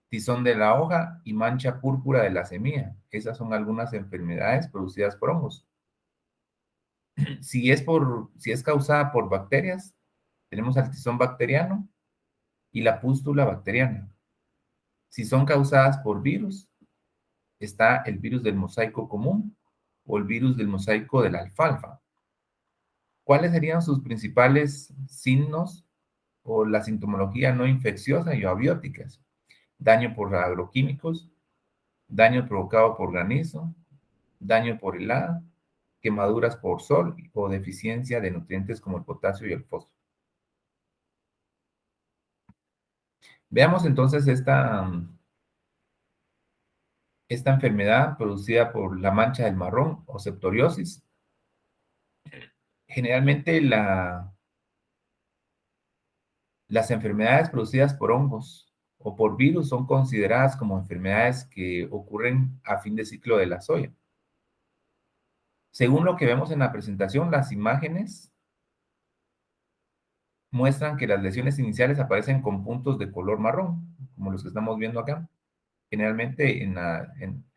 tizón de la hoja y mancha púrpura de la semilla. Esas son algunas enfermedades producidas por hongos. Si es causada por bacterias, Tenemos al tizón bacteriano y la pústula bacteriana. Si son causadas por virus, está el virus del mosaico común o el virus del mosaico de la alfalfa. ¿Cuáles serían sus principales signos o la sintomología no infecciosa y abióticas? Daño por agroquímicos, daño provocado por granizo, daño por helada, quemaduras por sol o deficiencia de nutrientes como el potasio y el fósforo. Veamos entonces esta enfermedad producida por la mancha del marrón o septoriosis. Generalmente las enfermedades producidas por hongos o por virus son consideradas como enfermedades que ocurren a fin de ciclo de la soya. Según lo que vemos en la presentación, las imágenes muestran que las lesiones iniciales aparecen con puntos de color marrón, como los que estamos viendo acá, generalmente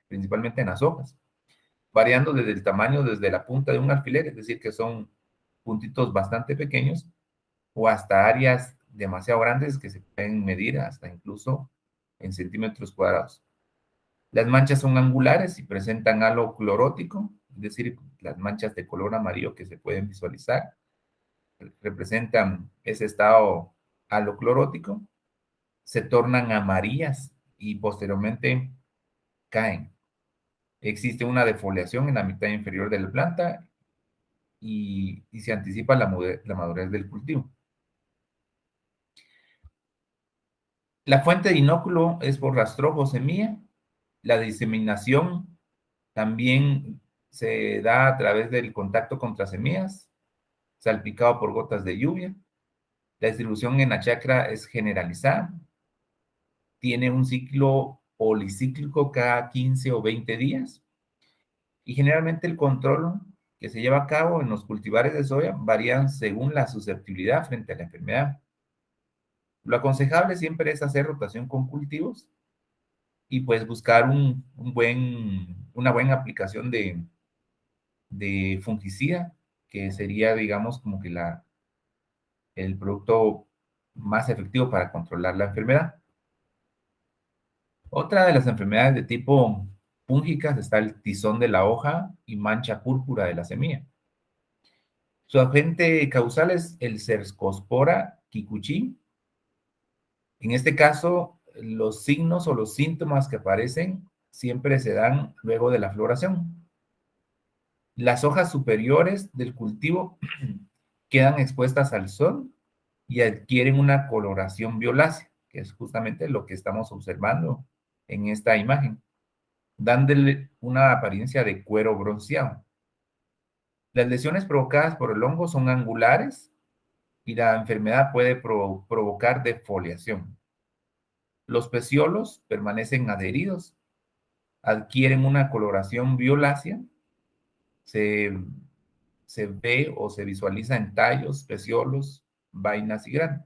principalmente en las hojas, variando desde el tamaño, desde la punta de un alfiler, es decir, que son puntitos bastante pequeños, o hasta áreas demasiado grandes que se pueden medir hasta incluso en centímetros cuadrados. Las manchas son angulares y presentan halo clorótico, es decir, las manchas de color amarillo que se pueden visualizar representan ese estado haloclorótico, se tornan amarillas y posteriormente caen. Existe una defoliación en la mitad inferior de la planta y se anticipa la madurez del cultivo. La fuente de inóculo es por rastrojo o semilla. La diseminación también se da a través del contacto contra semillas, salpicado por gotas de lluvia. La distribución en la chacra es generalizada. Tiene un ciclo policíclico cada 15 o 20 días. Y generalmente el control que se lleva a cabo en los cultivares de soya varían según la susceptibilidad frente a la enfermedad. Lo aconsejable siempre es hacer rotación con cultivos y pues buscar una buena aplicación de fungicida, que sería, digamos, como que el producto más efectivo para controlar la enfermedad. Otra de las enfermedades de tipo fúngicas está el tizón de la hoja y mancha púrpura de la semilla. Su agente causal es el Cercospora kikuchi. En este caso, los signos o los síntomas que aparecen siempre se dan luego de la floración. Las hojas superiores del cultivo quedan expuestas al sol y adquieren una coloración violácea, que es justamente lo que estamos observando en esta imagen, dándole una apariencia de cuero bronceado. Las lesiones provocadas por el hongo son angulares y la enfermedad puede provocar defoliación. Los peciolos permanecen adheridos, adquieren una coloración violácea, se ve o se visualiza en tallos, peciolos, vainas y grano.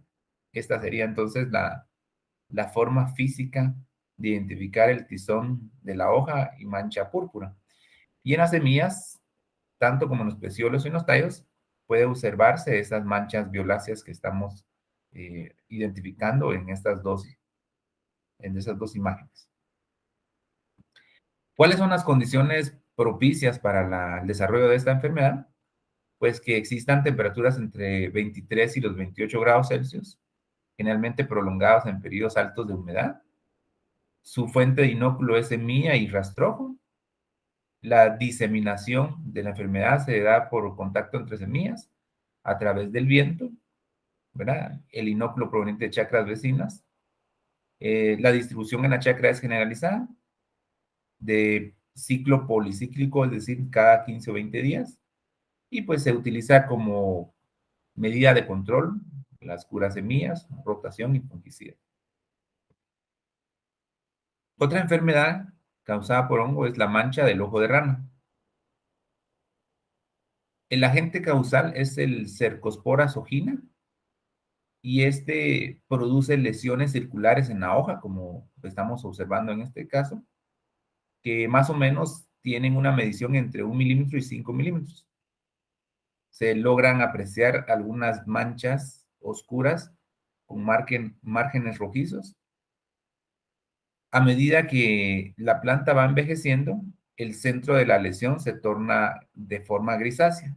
Esta sería entonces la forma física de identificar el tizón de la hoja y mancha púrpura. Y en las semillas, tanto como en los peciolos y en los tallos, puede observarse esas manchas violáceas que estamos identificando en esas dos imágenes. ¿Cuáles son las condiciones propicias para el desarrollo de esta enfermedad? Pues que existan temperaturas entre 23 y los 28 grados Celsius, generalmente prolongados en periodos altos de humedad. Su fuente de inóculo es semilla y rastrojo. La diseminación de la enfermedad se da por contacto entre semillas a través del viento, ¿verdad? El inóculo proveniente de chacras vecinas. La distribución en la chacra es generalizada, de ciclo policíclico, es decir, cada 15 o 20 días. Y pues se utiliza como medida de control las curas semillas, rotación y fungicida. Otra enfermedad causada por hongo es la mancha del ojo de rana. El agente causal es el Cercospora sogina y este produce lesiones circulares en la hoja, como estamos observando en este caso, que más o menos tienen una medición entre 1 milímetro y 5 milímetros. Se logran apreciar algunas manchas oscuras con márgenes rojizos. A medida que la planta va envejeciendo, el centro de la lesión se torna de forma grisácea.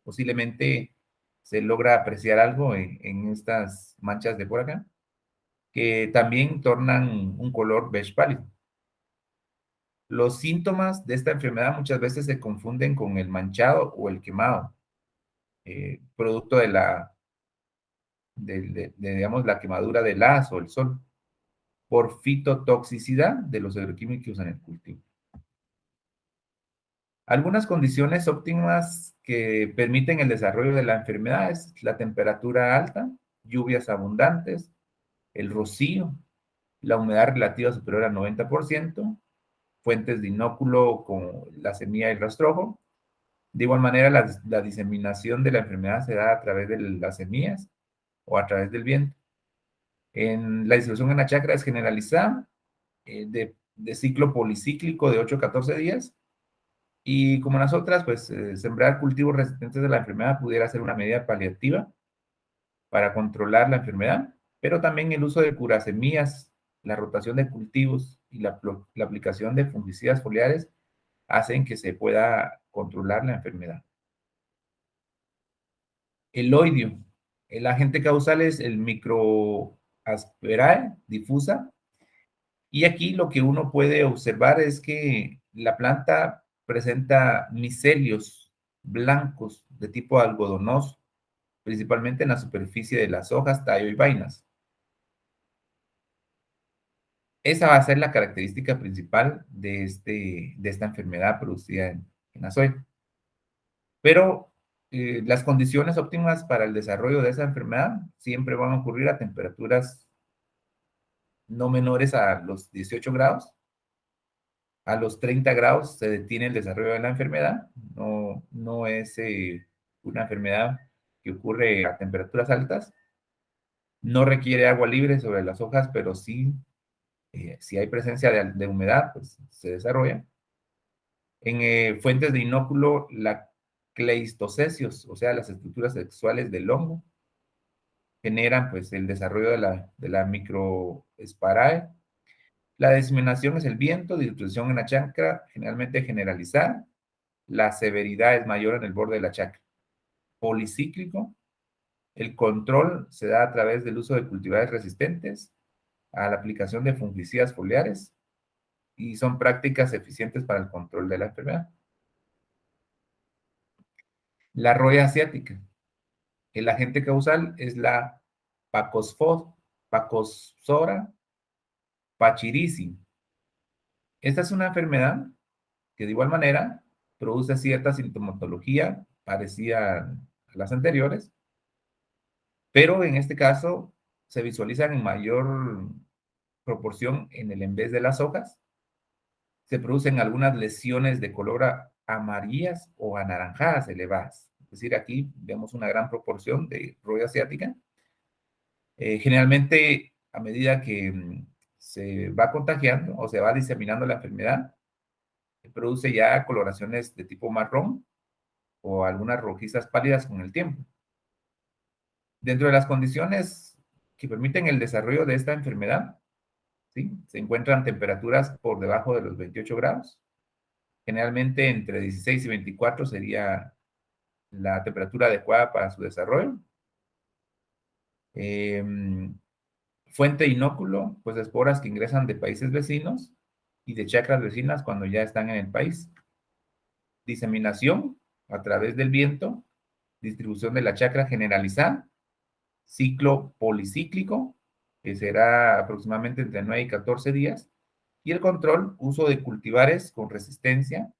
Posiblemente se logra apreciar algo en estas manchas de por acá, que también tornan un color beige pálido. Los síntomas de esta enfermedad muchas veces se confunden con el manchado o el quemado, producto digamos, la quemadura del haz o el sol, por fitotoxicidad de los agroquímicos en el cultivo. Algunas condiciones óptimas que permiten el desarrollo de la enfermedad es la temperatura alta, lluvias abundantes, el rocío, la humedad relativa superior al 90%, fuentes de inóculo como la semilla y el rastrojo. De igual manera, la diseminación de la enfermedad se da a través de las semillas o a través del viento. La distribución en la chacra es generalizada, de ciclo policíclico de 8 a 14 días. Y como las otras, pues sembrar cultivos resistentes a la enfermedad pudiera ser una medida paliativa para controlar la enfermedad, pero también el uso de curasemillas, la rotación de cultivos y la aplicación de fungicidas foliares hacen que se pueda controlar la enfermedad. El oidio. El agente causal es el Microasperae difusa. Y aquí lo que uno puede observar es que la planta presenta micelios blancos de tipo algodonoso, principalmente en la superficie de las hojas, tallo y vainas. Esa va a ser la característica principal de esta enfermedad producida en la soya. Pero las condiciones óptimas para el desarrollo de esa enfermedad siempre van a ocurrir a temperaturas no menores a los 18 grados. A los 30 grados se detiene el desarrollo de la enfermedad. No es una enfermedad que ocurre a temperaturas altas. No requiere agua libre sobre las hojas, pero sí, si hay presencia de humedad, pues se desarrolla. En fuentes de inóculo, la cleistocecios, o sea, las estructuras sexuales del hongo, generan pues el desarrollo de la microesparae. La diseminación es el viento, distribución en la chacra, generalmente generalizada. La severidad es mayor en el borde de la chacra. Policíclico, el control se da a través del uso de cultivares resistentes, a la aplicación de fungicidas foliares, y son prácticas eficientes para el control de la enfermedad. La roya asiática. El agente causal es la Pacospora pachyrhizi. Esta es una enfermedad que de igual manera produce cierta sintomatología parecida a las anteriores, pero en este caso se visualizan en mayor proporción en el en vez de las hojas. Se producen algunas lesiones de color amarillas o anaranjadas elevadas. Es decir, aquí vemos una gran proporción de roya asiática. Generalmente, a medida que se va contagiando o se va diseminando la enfermedad, produce ya coloraciones de tipo marrón o algunas rojizas pálidas con el tiempo. Dentro de las condiciones que permiten el desarrollo de esta enfermedad, ¿sí?, se encuentran temperaturas por debajo de los 28 grados. Generalmente entre 16 y 24 sería la temperatura adecuada para su desarrollo. Fuente inóculo, pues esporas que ingresan de países vecinos y de chacras vecinas cuando ya están en el país. Diseminación a través del viento, distribución de la chacra generalizada, ciclo policíclico, que será aproximadamente entre 9 y 14 días, y el control, uso de cultivares con resistencia,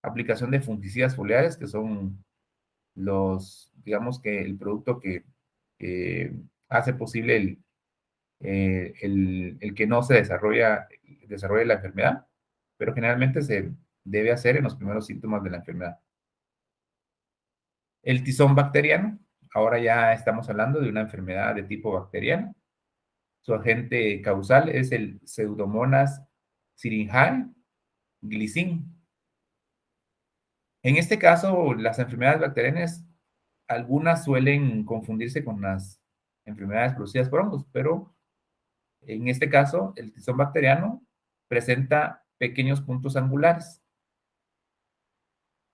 aplicación de fungicidas foliares, que son digamos que el producto que hace posible el que no se desarrolle la enfermedad, pero generalmente se debe hacer en los primeros síntomas de la enfermedad. El tizón bacteriano, ahora ya estamos hablando de una enfermedad de tipo bacteriano. Su agente causal es el Pseudomonas syringae glycine. En este caso, las enfermedades bacterianas, algunas suelen confundirse con las enfermedades producidas por hongos, pero en este caso, el tizón bacteriano presenta pequeños puntos angulares.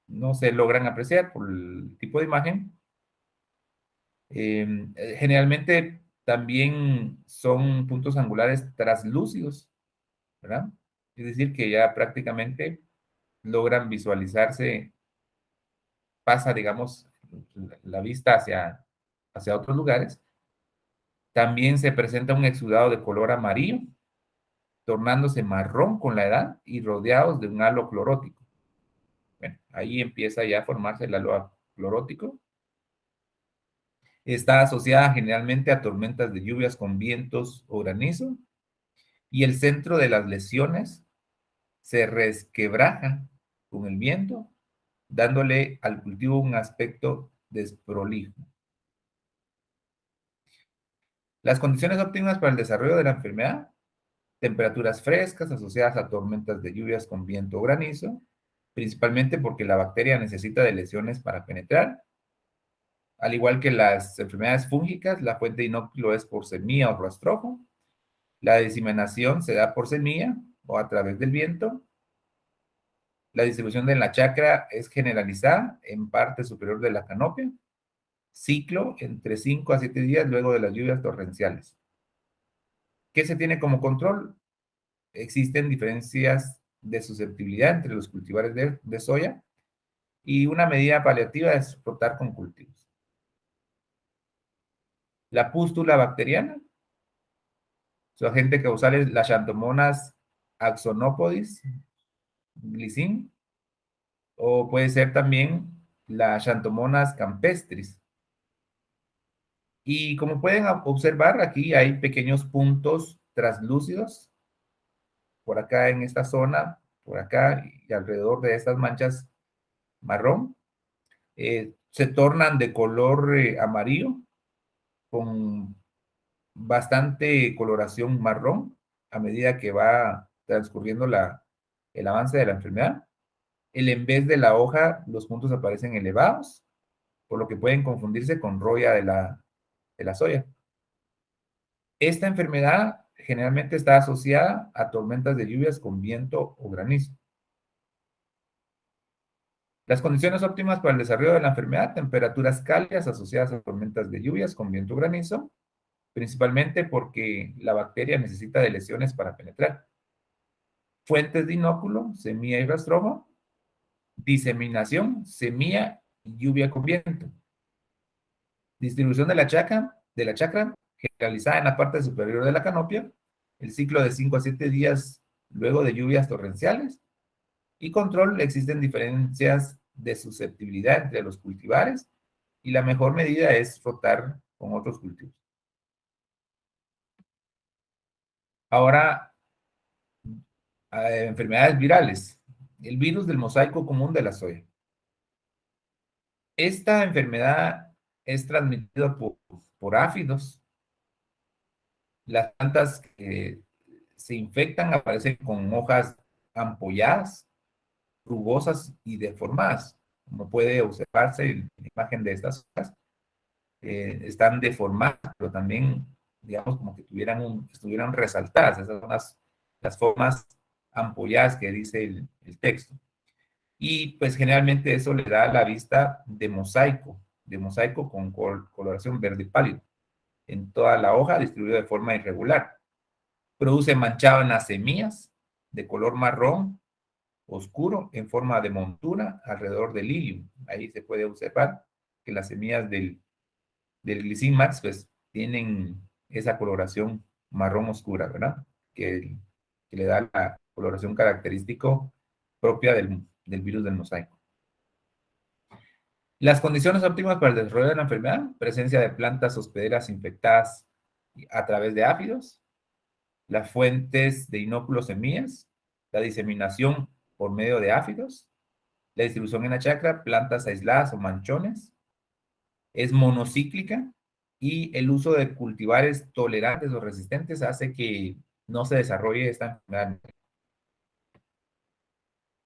No se logran apreciar por el tipo de imagen. Generalmente también son puntos angulares translúcidos, ¿verdad? Es decir, que ya prácticamente logran visualizarse, pasa, digamos, la vista hacia otros lugares. También se presenta un exudado de color amarillo, tornándose marrón con la edad y rodeados de un halo clorótico. Bueno, ahí empieza ya a formarse el halo clorótico. Está asociada generalmente a tormentas de lluvias con vientos o granizo, y el centro de las lesiones se resquebraja con el viento, dándole al cultivo un aspecto desprolijo. Las condiciones óptimas para el desarrollo de la enfermedad: temperaturas frescas asociadas a tormentas de lluvias con viento o granizo, principalmente porque la bacteria necesita de lesiones para penetrar. Al igual que las enfermedades fúngicas, la fuente de inóculo es por semilla o rastrojo. La diseminación se da por semilla o a través del viento. La distribución de la chacra es generalizada en parte superior de la canopia. Ciclo entre 5 a 7 días luego de las lluvias torrenciales. ¿Qué se tiene como control? Existen diferencias de susceptibilidad entre los cultivares de soya, y una medida paliativa es rotar con cultivos. La pústula bacteriana, su agente causal es la Xanthomonas axonopodis glycine, o puede ser también la Xanthomonas campestris. Y como pueden observar, aquí hay pequeños puntos translúcidos, por acá en esta zona, por acá y alrededor de estas manchas marrón. Se tornan de color amarillo, con bastante coloración marrón a medida que va transcurriendo el avance de la enfermedad. En vez de la hoja, los puntos aparecen elevados, por lo que pueden confundirse con roya de la soya. Esta enfermedad generalmente está asociada a tormentas de lluvias con viento o granizo. Las condiciones óptimas para el desarrollo de la enfermedad: temperaturas cálidas asociadas a tormentas de lluvias con viento o granizo, principalmente porque la bacteria necesita de lesiones para penetrar. Fuentes de inóculo, semilla y rastrojo. Diseminación, semilla y lluvia con viento. Distribución de la chacra generalizada en la parte superior de la canopia. El ciclo de 5 a 7 días luego de lluvias torrenciales. Y control: existen diferencias de susceptibilidad entre los cultivares, y la mejor medida es rotar con otros cultivos. Ahora, enfermedades virales. El virus del mosaico común de la soya. Esta enfermedad es transmitida por áfidos. Las plantas que se infectan aparecen con hojas ampolladas, rugosas y deformadas. Como puede observarse en la imagen de estas hojas, están deformadas, pero también, digamos, como que estuvieran resaltadas. Esas son las formas ampolladas que dice el texto. Y pues generalmente eso le da la vista de mosaico con coloración verde pálido en toda la hoja, distribuido de forma irregular. Produce manchado en las semillas de color marrón oscuro en forma de montura alrededor del ilium. Ahí se puede observar que las semillas del Glycine max pues tienen esa coloración marrón oscura, ¿verdad? Que le da la coloración característico propia del virus del mosaico. Las condiciones óptimas para el desarrollo de la enfermedad: presencia de plantas hospederas infectadas a través de áfidos, las fuentes de inóculos semillas, la diseminación por medio de áfidos, la distribución en la chacra, plantas aisladas o manchones, es monocíclica, y el uso de cultivares tolerantes o resistentes hace que no se desarrolle esta enfermedad.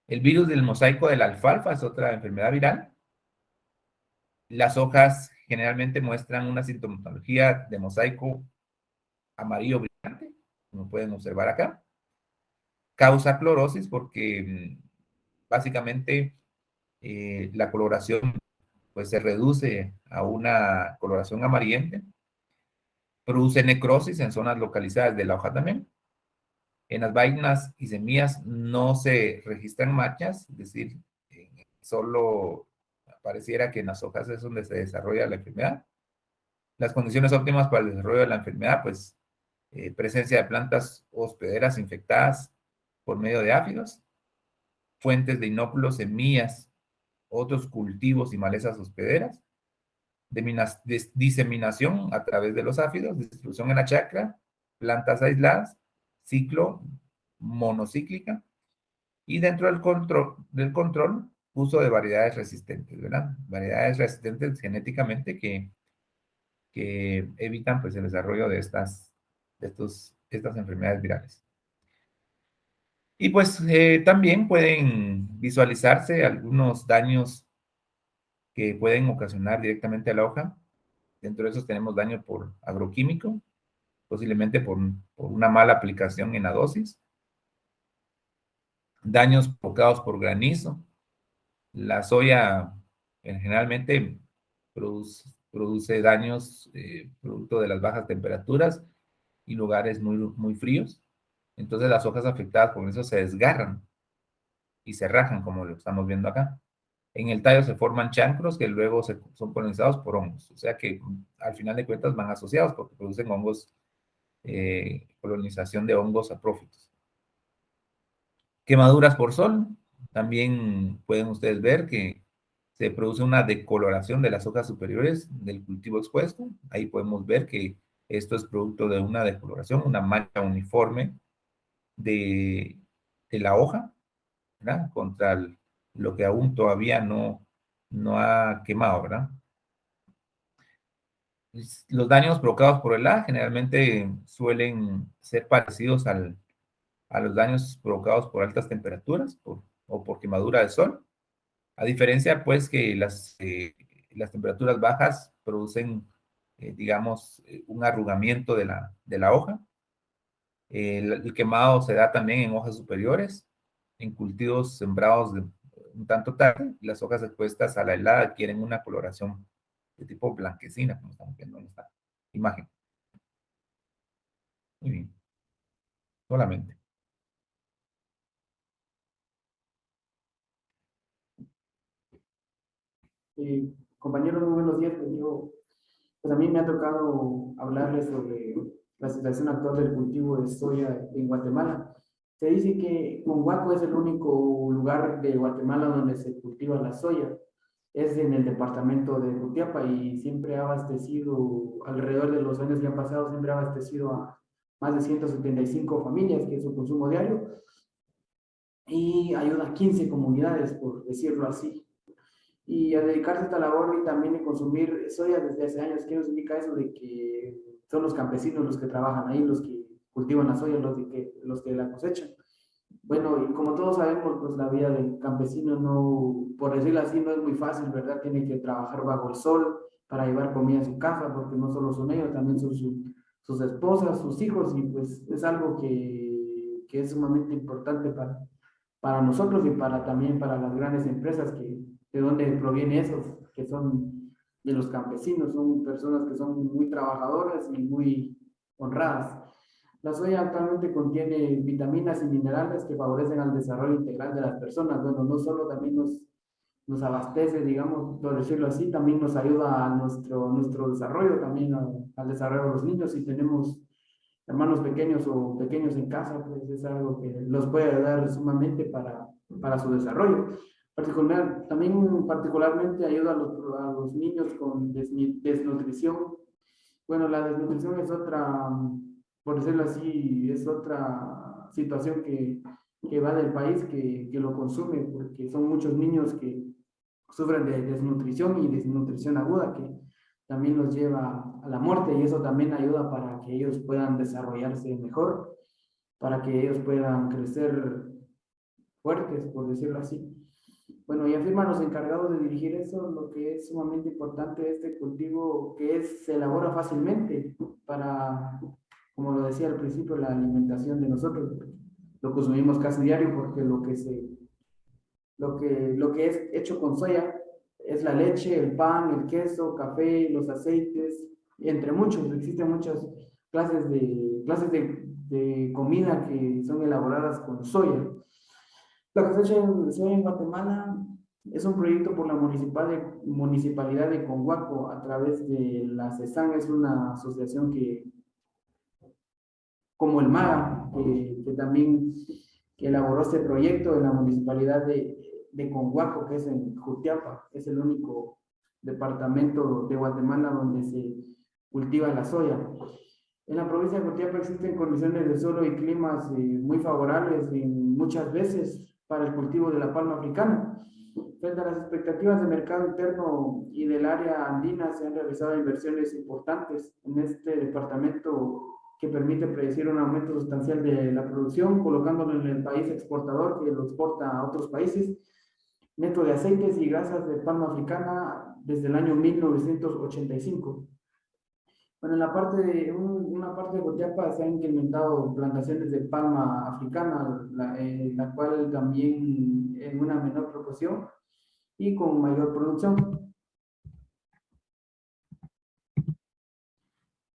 El virus del mosaico de la alfalfa es otra enfermedad viral. Las hojas generalmente muestran una sintomatología de mosaico amarillo brillante, como pueden observar acá. Causa clorosis porque básicamente la coloración pues se reduce a una coloración amarillenta. Produce necrosis en zonas localizadas de la hoja también. En las vainas y semillas no se registran manchas, es decir, solo pareciera que en las hojas es donde se desarrolla la enfermedad. Las condiciones óptimas para el desarrollo de la enfermedad, pues presencia de plantas hospederas infectadas por medio de áfidos, fuentes de inóculos, semillas, otros cultivos y malezas hospederas, diseminación a través de los áfidos, distribución en la chacra, plantas aisladas, ciclo monocíclica, y dentro del control, uso de variedades resistentes, ¿verdad? Variedades resistentes genéticamente que evitan pues el desarrollo de estas enfermedades virales. Y pues también pueden visualizarse algunos daños que pueden ocasionar directamente a la hoja. Dentro de esos tenemos daño por agroquímico, posiblemente por una mala aplicación en la dosis, daños provocados por granizo. La soya generalmente produce daños producto de las bajas temperaturas y lugares muy, muy fríos. Entonces las hojas afectadas con eso se desgarran y se rajan, como lo estamos viendo acá. En el tallo se forman chancros que luego son polinizados por hongos. O sea que al final de cuentas van asociados porque producen hongos, colonización de hongos saprófitos. Quemaduras por sol. También pueden ustedes ver que se produce una decoloración de las hojas superiores del cultivo expuesto. Ahí podemos ver que esto es producto de una decoloración, una mancha uniforme de la hoja, ¿verdad? Contra lo que aún todavía no ha quemado, ¿verdad? Los daños provocados por el A generalmente suelen ser parecidos a los daños provocados por altas temperaturas o por quemadura de sol. A diferencia, pues, que las temperaturas bajas producen, digamos, un arrugamiento de la hoja. El quemado se da también en hojas superiores, en cultivos sembrados un tanto tarde. Las hojas expuestas a la helada adquieren una coloración de tipo blanquecina, como estamos viendo en esta imagen. Muy bien. Solamente. Compañeros, muy buenos días. Pues a mí me ha tocado hablarles sobre la situación actual del cultivo de soya en Guatemala. Se dice que Monguaco es el único lugar de Guatemala donde se cultiva la soya. Es en el departamento de Jutiapa y siempre ha abastecido, alrededor de los años que han pasado, siempre ha abastecido a más de 175 familias, que es su consumo diario, y ayuda a 15 comunidades, por decirlo así. Y a dedicarse a esta labor y también de consumir soya desde hace años. ¿Qué nos indica eso? De que son los campesinos los que trabajan ahí, los que cultivan la soya, los que la cosechan. Bueno, y como todos sabemos, pues la vida del campesino no, por decirlo así, no es muy fácil, ¿verdad? Tiene que trabajar bajo el sol para llevar comida a su casa, porque no solo son ellos, también son sus esposas, sus hijos, y pues es algo que es sumamente importante para nosotros y también para las grandes empresas de donde proviene eso, que son de los campesinos, son personas que son muy trabajadoras y muy honradas. La soya actualmente contiene vitaminas y minerales que favorecen al desarrollo integral de las personas. Bueno, no solo también nos abastece, digamos, por decirlo así, también nos ayuda a nuestro desarrollo, también al desarrollo de los niños. Si tenemos hermanos pequeños o pequeños en casa, pues es algo que los puede ayudar sumamente para su desarrollo. También particularmente ayuda a los niños con desnutrición. Bueno, la desnutrición es otra, por decirlo así, es otra situación que va del país que lo consume, porque son muchos niños que sufren de desnutrición y desnutrición aguda, que también los lleva a la muerte, y eso también ayuda para que ellos puedan desarrollarse mejor, para que ellos puedan crecer fuertes, por decirlo así. Bueno, y afirman los encargados de dirigir eso, lo que es sumamente importante este cultivo, que se elabora fácilmente para, como lo decía al principio, la alimentación de nosotros. Lo consumimos casi diario porque lo que es hecho con soya es la leche, el pan, el queso, café, los aceites, entre muchos. Existen muchas clases de comida que son elaboradas con soya. La cosecha de soya en Guatemala es un proyecto por la municipalidad de Conhuaco a través de la CESAN, es una asociación como el MAGA, que también que elaboró este proyecto en la municipalidad de Conhuaco, que es en Jutiapa, es el único departamento de Guatemala donde se cultiva la soya. En la provincia de Jutiapa existen condiciones de suelo y climas muy favorables y muchas veces para el cultivo de la palma africana. Frente a las expectativas de mercado interno y del área andina, se han realizado inversiones importantes en este departamento que permite predecir un aumento sustancial de la producción, colocándolo en el país exportador que lo exporta a otros países, neto de aceites y grasas de palma africana desde el año 1985. Bueno, en una parte de Cotiapa se han implementado plantaciones de palma africana, la cual también en una menor proporción y con mayor producción.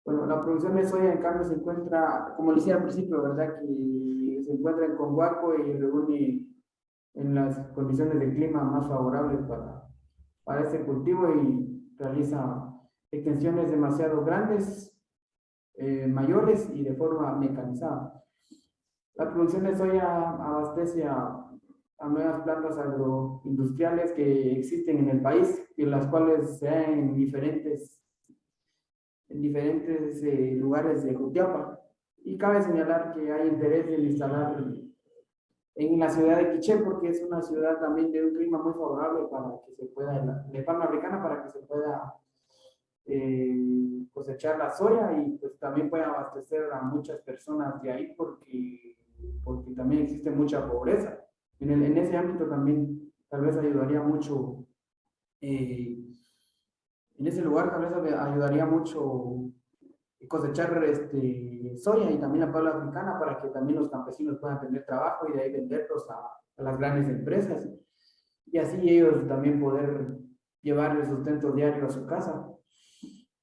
Bueno, la producción de soya, en cambio, se encuentra, como decía al principio, ¿verdad? Que se encuentra en Conhuaco y reúne en las condiciones de clima más favorables para este cultivo y realiza extensiones demasiado grandes, mayores y de forma mecanizada. La producción de soya abastece a nuevas plantas agroindustriales que existen en el país y las cuales se dan en diferentes lugares de Jutiapa. Y cabe señalar que hay interés en instalar en la ciudad de Quiché, porque es una ciudad también de un clima muy favorable para que se pueda, de palma africana, para que se pueda cosechar la soya y pues también puede abastecer a muchas personas de ahí porque también existe mucha pobreza. En ese ámbito también tal vez ayudaría mucho, en ese lugar tal vez ayudaría mucho cosechar soya y también la palma africana para que también los campesinos puedan tener trabajo y de ahí venderlos a las grandes empresas y así ellos también poder llevar el sustento diario a su casa.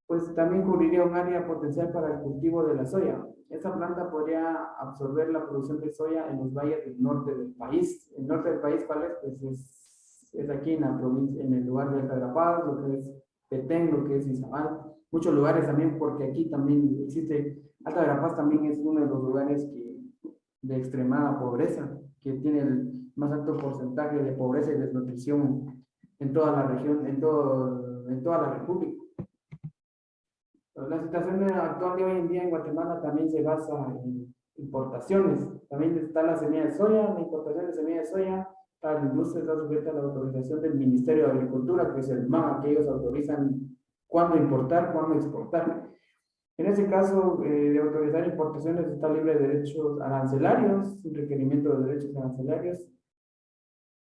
Pues también cubriría un área potencial para el cultivo de la soya. Esta planta podría absorber la producción de soya en los valles del norte del país. El norte del país, ¿cuál es? Pues es aquí en la provincia, en el lugar de Altagrapadas, lo que es Petén, lo que es Izabal. Muchos lugares también, porque aquí también existe, Altagrapadas también es uno de los lugares de extremada pobreza, que tiene el más alto porcentaje de pobreza y desnutrición en toda la región, en toda la república. La situación actual de hoy en día en Guatemala también se basa en importaciones. También está la semilla de soya, la importación de semilla de soya para la industria está sujeta a la autorización del Ministerio de Agricultura, que es el MAGA, que ellos autorizan cuándo importar, cuándo exportar. En ese caso de autorizar importaciones está libre de derechos arancelarios, sin requerimiento de derechos arancelarios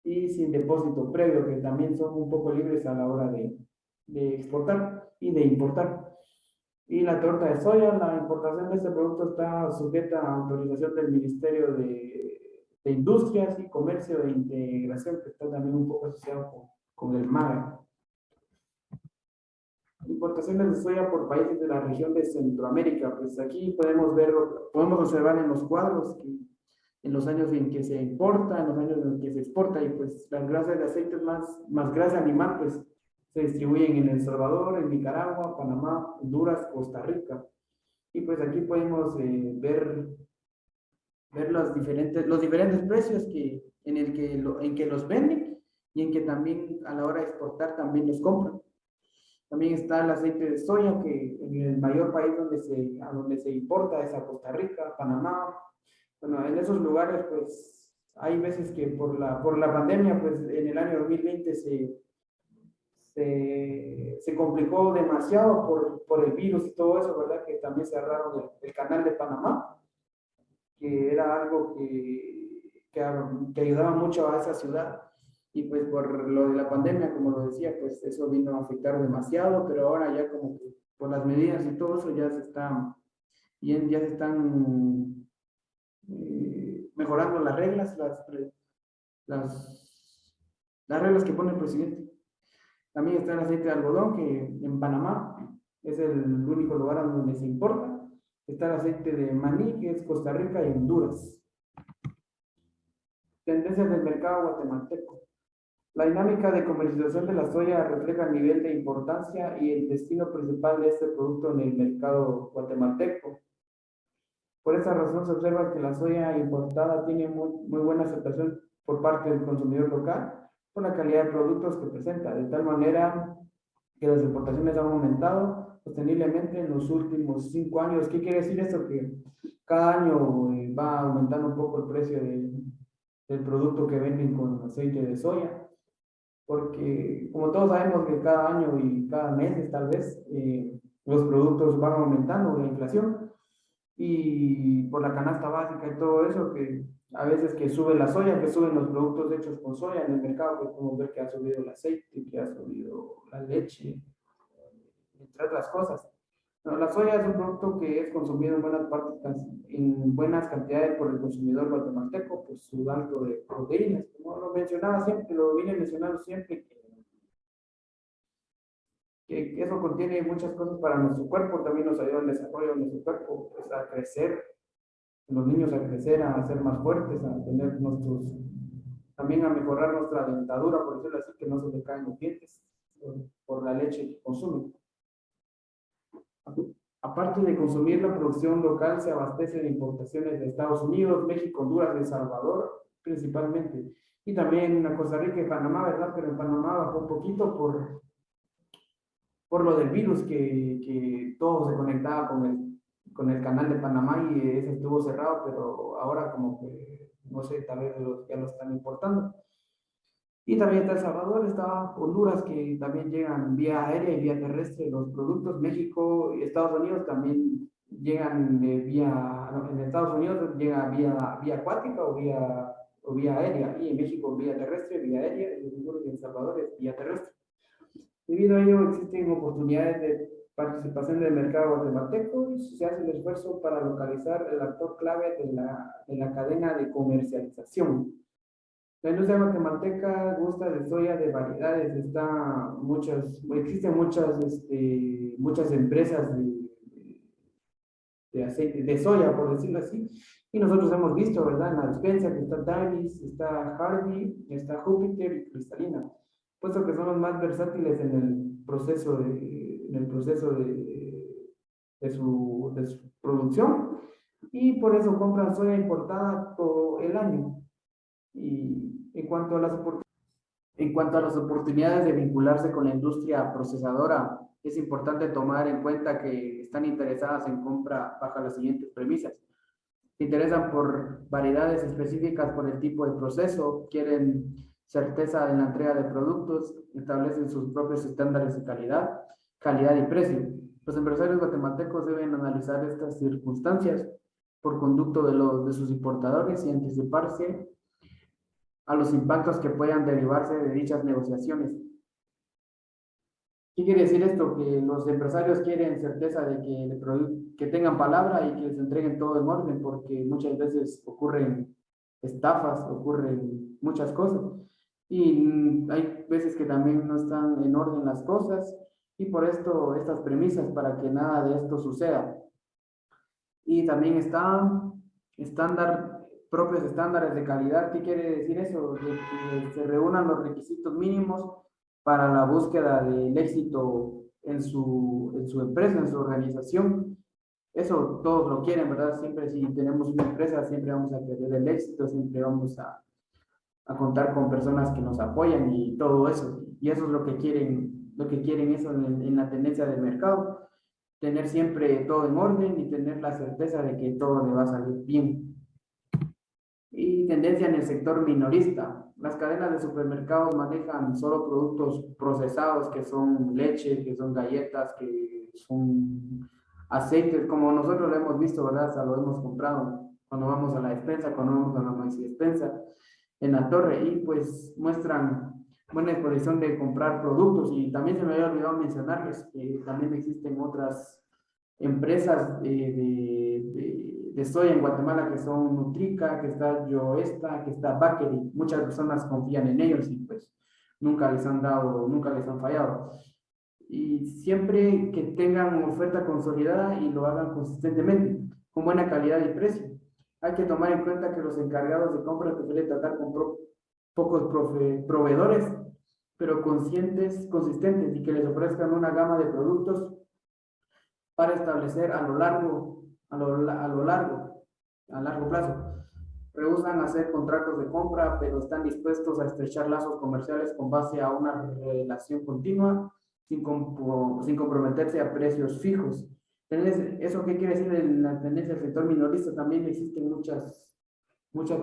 y sin depósito previo, que también son un poco libres a la hora de exportar y de importar. Y la torta de soya, la importación de este producto está sujeta a autorización del Ministerio de Industrias y Comercio e Integración, que está también un poco asociado con el MAGA. Importaciones de soya por países de la región de Centroamérica. Pues aquí podemos observar en los cuadros que en los años en que se importa, en los años en que se exporta, y pues las grasas de aceites más grasa animal, pues se distribuyen en El Salvador, en Nicaragua, Panamá, Honduras, Costa Rica. Y pues aquí podemos ver los diferentes precios en que los venden y en que también a la hora de exportar también los compran. También está el aceite de soya, que en el mayor país a donde se importa es a Costa Rica, Panamá. Bueno, en esos lugares pues hay veces que por la pandemia, pues en el año 2020 se complicó demasiado por el virus y todo eso, ¿verdad? Que también cerraron el canal de Panamá, que era algo que ayudaba mucho a esa ciudad. Y pues por lo de la pandemia, como lo decía, pues eso vino a afectar demasiado, pero ahora ya como que por las medidas y todo eso ya se está, ya se están mejorando las reglas, las reglas que pone el presidente. También está el aceite de algodón, que en Panamá es el único lugar donde se importa. Está el aceite de maní, que es Costa Rica y Honduras. Tendencias del mercado guatemalteco. La dinámica de comercialización de la soya refleja el nivel de importancia y el destino principal de este producto en el mercado guatemalteco. Por esa razón se observa que la soya importada tiene muy buena aceptación por parte del consumidor local por la calidad de productos que presenta, de tal manera que las importaciones han aumentado sosteniblemente en los últimos 5 años. ¿Qué quiere decir esto? Que cada año va aumentando un poco el precio del producto que venden con aceite de soya, porque como todos sabemos que cada año y cada mes tal vez los productos van aumentando, la inflación, y por la canasta básica y todo eso, que a veces que sube la soya, que suben los productos hechos con soya en el mercado, pues podemos ver que ha subido el aceite, que ha subido la leche, entre otras cosas. No, la soya es un producto que es consumido en buenas cantidades por el consumidor guatemalteco, pues su alto de proteínas, como lo mencionaba siempre, lo vine mencionando siempre, que eso contiene muchas cosas para nuestro cuerpo, también nos ayuda al desarrollo de nuestro cuerpo, pues a crecer, los niños a crecer, a ser más fuertes, a tener también a mejorar nuestra dentadura, por decirlo así, que no se le caen los dientes por la leche que consumen. Aparte de consumir la producción local, se abastece de importaciones de Estados Unidos, México, Honduras, El Salvador, principalmente. Y también a Costa Rica y Panamá, ¿verdad? Pero en Panamá bajó un poquito por lo del virus, que todo se conectaba con el canal de Panamá y ese estuvo cerrado, pero ahora como que, no sé, tal vez ya lo están importando. Y también está El Salvador, está Honduras, que también llegan vía aérea y vía terrestre los productos. México y Estados Unidos también llegan en Estados Unidos llega vía acuática o vía aérea, y en México vía terrestre, vía aérea, y en Honduras y El Salvador es vía terrestre. Debido a ello existen oportunidades de participación del mercado guatemalteco y se hace el esfuerzo para localizar el actor clave de la cadena de comercialización. La industria guatemalteca gusta de soya de variedades, existen muchas empresas de aceite, de soya, por decirlo así, y nosotros hemos visto, ¿verdad? En la despensa que está Davis, está Hardy, está Júpiter y Cristalina, puesto que son los más versátiles en el proceso de su producción, y por eso compran soya importada todo el año. Y en cuanto a las oportunidades de vincularse con la industria procesadora, es importante tomar en cuenta que están interesadas en compra bajo las siguientes premisas. Se interesan por variedades específicas por el tipo de proceso, quieren certeza en la entrega de productos, establecen sus propios estándares de calidad y precio. Los empresarios guatemaltecos deben analizar estas circunstancias por conducto de sus importadores y anticiparse a los impactos que puedan derivarse de dichas negociaciones. ¿Qué quiere decir esto? Que los empresarios quieren certeza de que tengan palabra y que les entreguen todo en orden, porque muchas veces ocurren estafas, ocurren muchas cosas. Y hay veces que también no están en orden las cosas, y por esto estas premisas para que nada de esto suceda. Y también están propios estándares de calidad. ¿Qué quiere decir eso? De que se reúnan los requisitos mínimos para la búsqueda del éxito en su empresa, en su organización. Eso todos lo quieren, ¿verdad? Siempre si tenemos una empresa, siempre vamos a querer el éxito, siempre vamos a contar con personas que nos apoyan y todo eso. Y eso es lo que quieren eso en la tendencia del mercado. Tener siempre todo en orden y tener la certeza de que todo le va a salir bien. Y tendencia en el sector minorista. Las cadenas de supermercados manejan solo productos procesados, que son leche, que son galletas, que son aceites, como nosotros lo hemos visto, ¿verdad? O sea, lo hemos comprado cuando vamos a la despensa, cuando vamos a la maxi despensa. en la torre y pues muestran buena disposición de comprar productos. Y también se me había olvidado mencionarles que también existen otras empresas de soya en Guatemala, que son Nutrica, que está Yoesta, que está Bakery. Muchas personas confían en ellos y pues nunca les han dado, nunca les han fallado. Y siempre que tengan oferta consolidada y lo hagan consistentemente, con buena calidad y precio. Hay que tomar en cuenta que los encargados de compra prefieren tratar con pocos proveedores, pero consistentes y que les ofrezcan una gama de productos para establecer a largo plazo. Rehusan hacer contratos de compra, pero están dispuestos a estrechar lazos comerciales con base a una relación continua, sin comprometerse a precios fijos. Entonces, ¿eso qué quiere decir en la tendencia del sector minorista? También existen muchas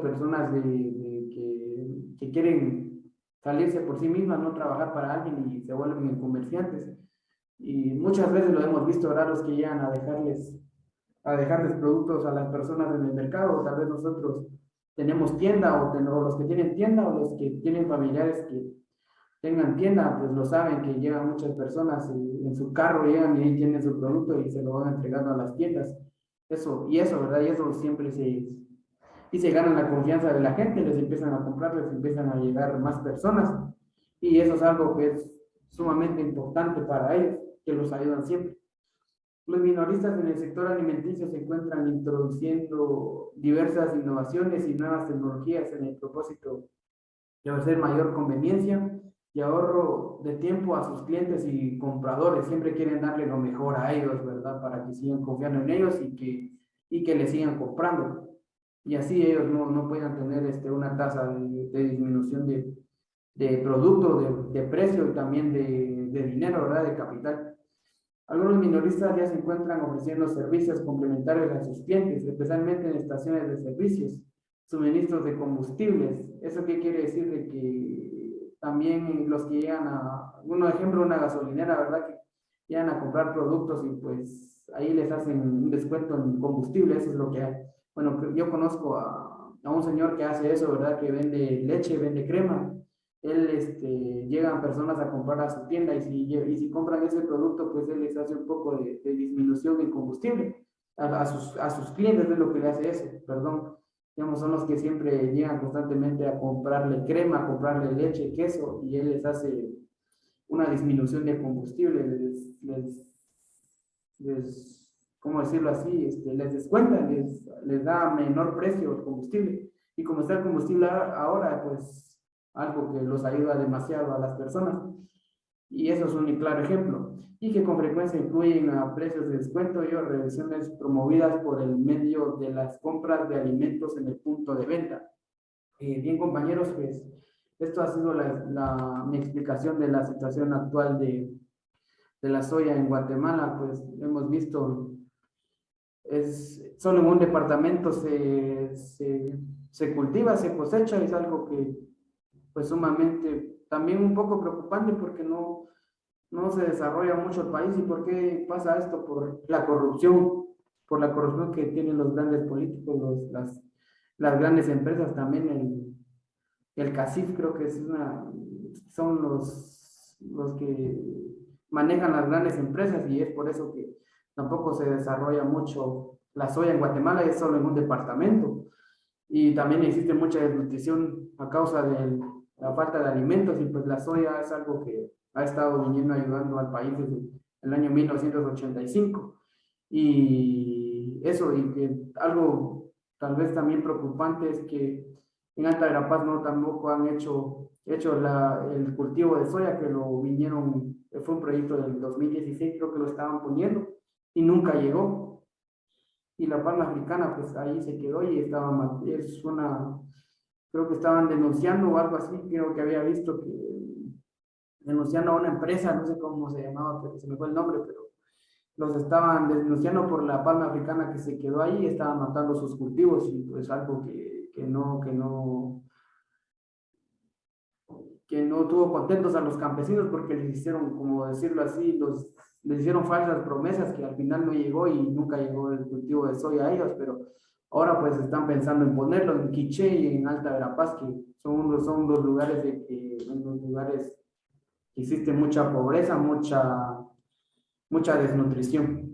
personas que quieren salirse por sí mismas, no trabajar para alguien y se vuelven comerciantes. Y muchas veces lo hemos visto, raros que llegan a dejarles productos a las personas en el mercado. Tal vez nosotros tenemos tienda o los que tienen tienda o los que tienen familiares que tengan tienda, pues lo saben que llegan muchas personas y en su carro llegan y ahí tienen su producto y se lo van entregando a las tiendas. Eso, ¿verdad? Y eso siempre se ganan la confianza de la gente, les empiezan a comprar, les empiezan a llegar más personas y eso es algo que es sumamente importante para ellos, que los ayudan siempre. Los minoristas en el sector alimenticio se encuentran introduciendo diversas innovaciones y nuevas tecnologías en el propósito de ofrecer mayor conveniencia y ahorro de tiempo a sus clientes y compradores. Siempre quieren darle lo mejor a ellos, ¿verdad? Para que sigan confiando en ellos y que les sigan comprando. Y así ellos no puedan tener una tasa de disminución de producto, de precio y también de dinero, ¿verdad? De capital. Algunos minoristas ya se encuentran ofreciendo servicios complementarios a sus clientes, especialmente en estaciones de servicios, suministros de combustibles. ¿Eso qué quiere decir? De que también los que llegan un ejemplo, una gasolinera, ¿verdad? Que llegan a comprar productos y pues ahí les hacen un descuento en combustible, eso es lo que hay. Bueno, yo conozco a un señor que hace eso, ¿verdad? Que vende leche, vende crema. Llegan personas a comprar a su tienda y si compran ese producto, pues él les hace un poco de disminución en combustible a sus clientes, es lo que le hace eso, perdón. Digamos, son los que siempre llegan constantemente a comprarle crema, a comprarle leche, queso, y él les hace una disminución de combustible, ¿cómo decirlo así? Les descuenta, les da menor precio el combustible. Y como está el combustible ahora, pues algo que los ayuda demasiado a las personas. Y eso es un claro ejemplo. Y que con frecuencia incluyen a precios de descuento y revisiones promovidas por el medio de las compras de alimentos en el punto de venta. Bien, compañeros, pues esto ha sido mi explicación de la situación actual de la soya en Guatemala. Pues hemos visto, solo en un departamento se cultiva, se cosecha, es algo que pues sumamente también un poco preocupante porque no se desarrolla mucho el país. ¿Y por qué pasa esto? Por la corrupción que tienen los grandes políticos, las grandes empresas, también el CACIF creo que son los que manejan las grandes empresas y es por eso que tampoco se desarrolla mucho la soya en Guatemala, es solo en un departamento. Y también existe mucha desnutrición a causa de la falta de alimentos y pues la soya es algo que ha estado viniendo ayudando al país desde el año 1985. Y eso, y que algo tal vez también preocupante es que en Alta Verapaz tampoco han hecho el cultivo de soya, que fue un proyecto del 2016, creo que lo estaban poniendo y nunca llegó. Y la palma africana pues ahí se quedó y creo que estaban denunciando o algo así, creo que había visto que denunciando a una empresa, no sé cómo se llamaba, pero se me fue el nombre, pero los estaban denunciando por la palma africana que se quedó ahí, estaban matando sus cultivos y pues algo que no tuvo contentos a los campesinos porque les hicieron, como decirlo así, les hicieron falsas promesas que al final no llegó y nunca llegó el cultivo de soya a ellos, pero Ahora pues están pensando en ponerlo en Quiché y en Alta Verapaz, que son dos lugares en los lugares que existe mucha pobreza, mucha desnutrición.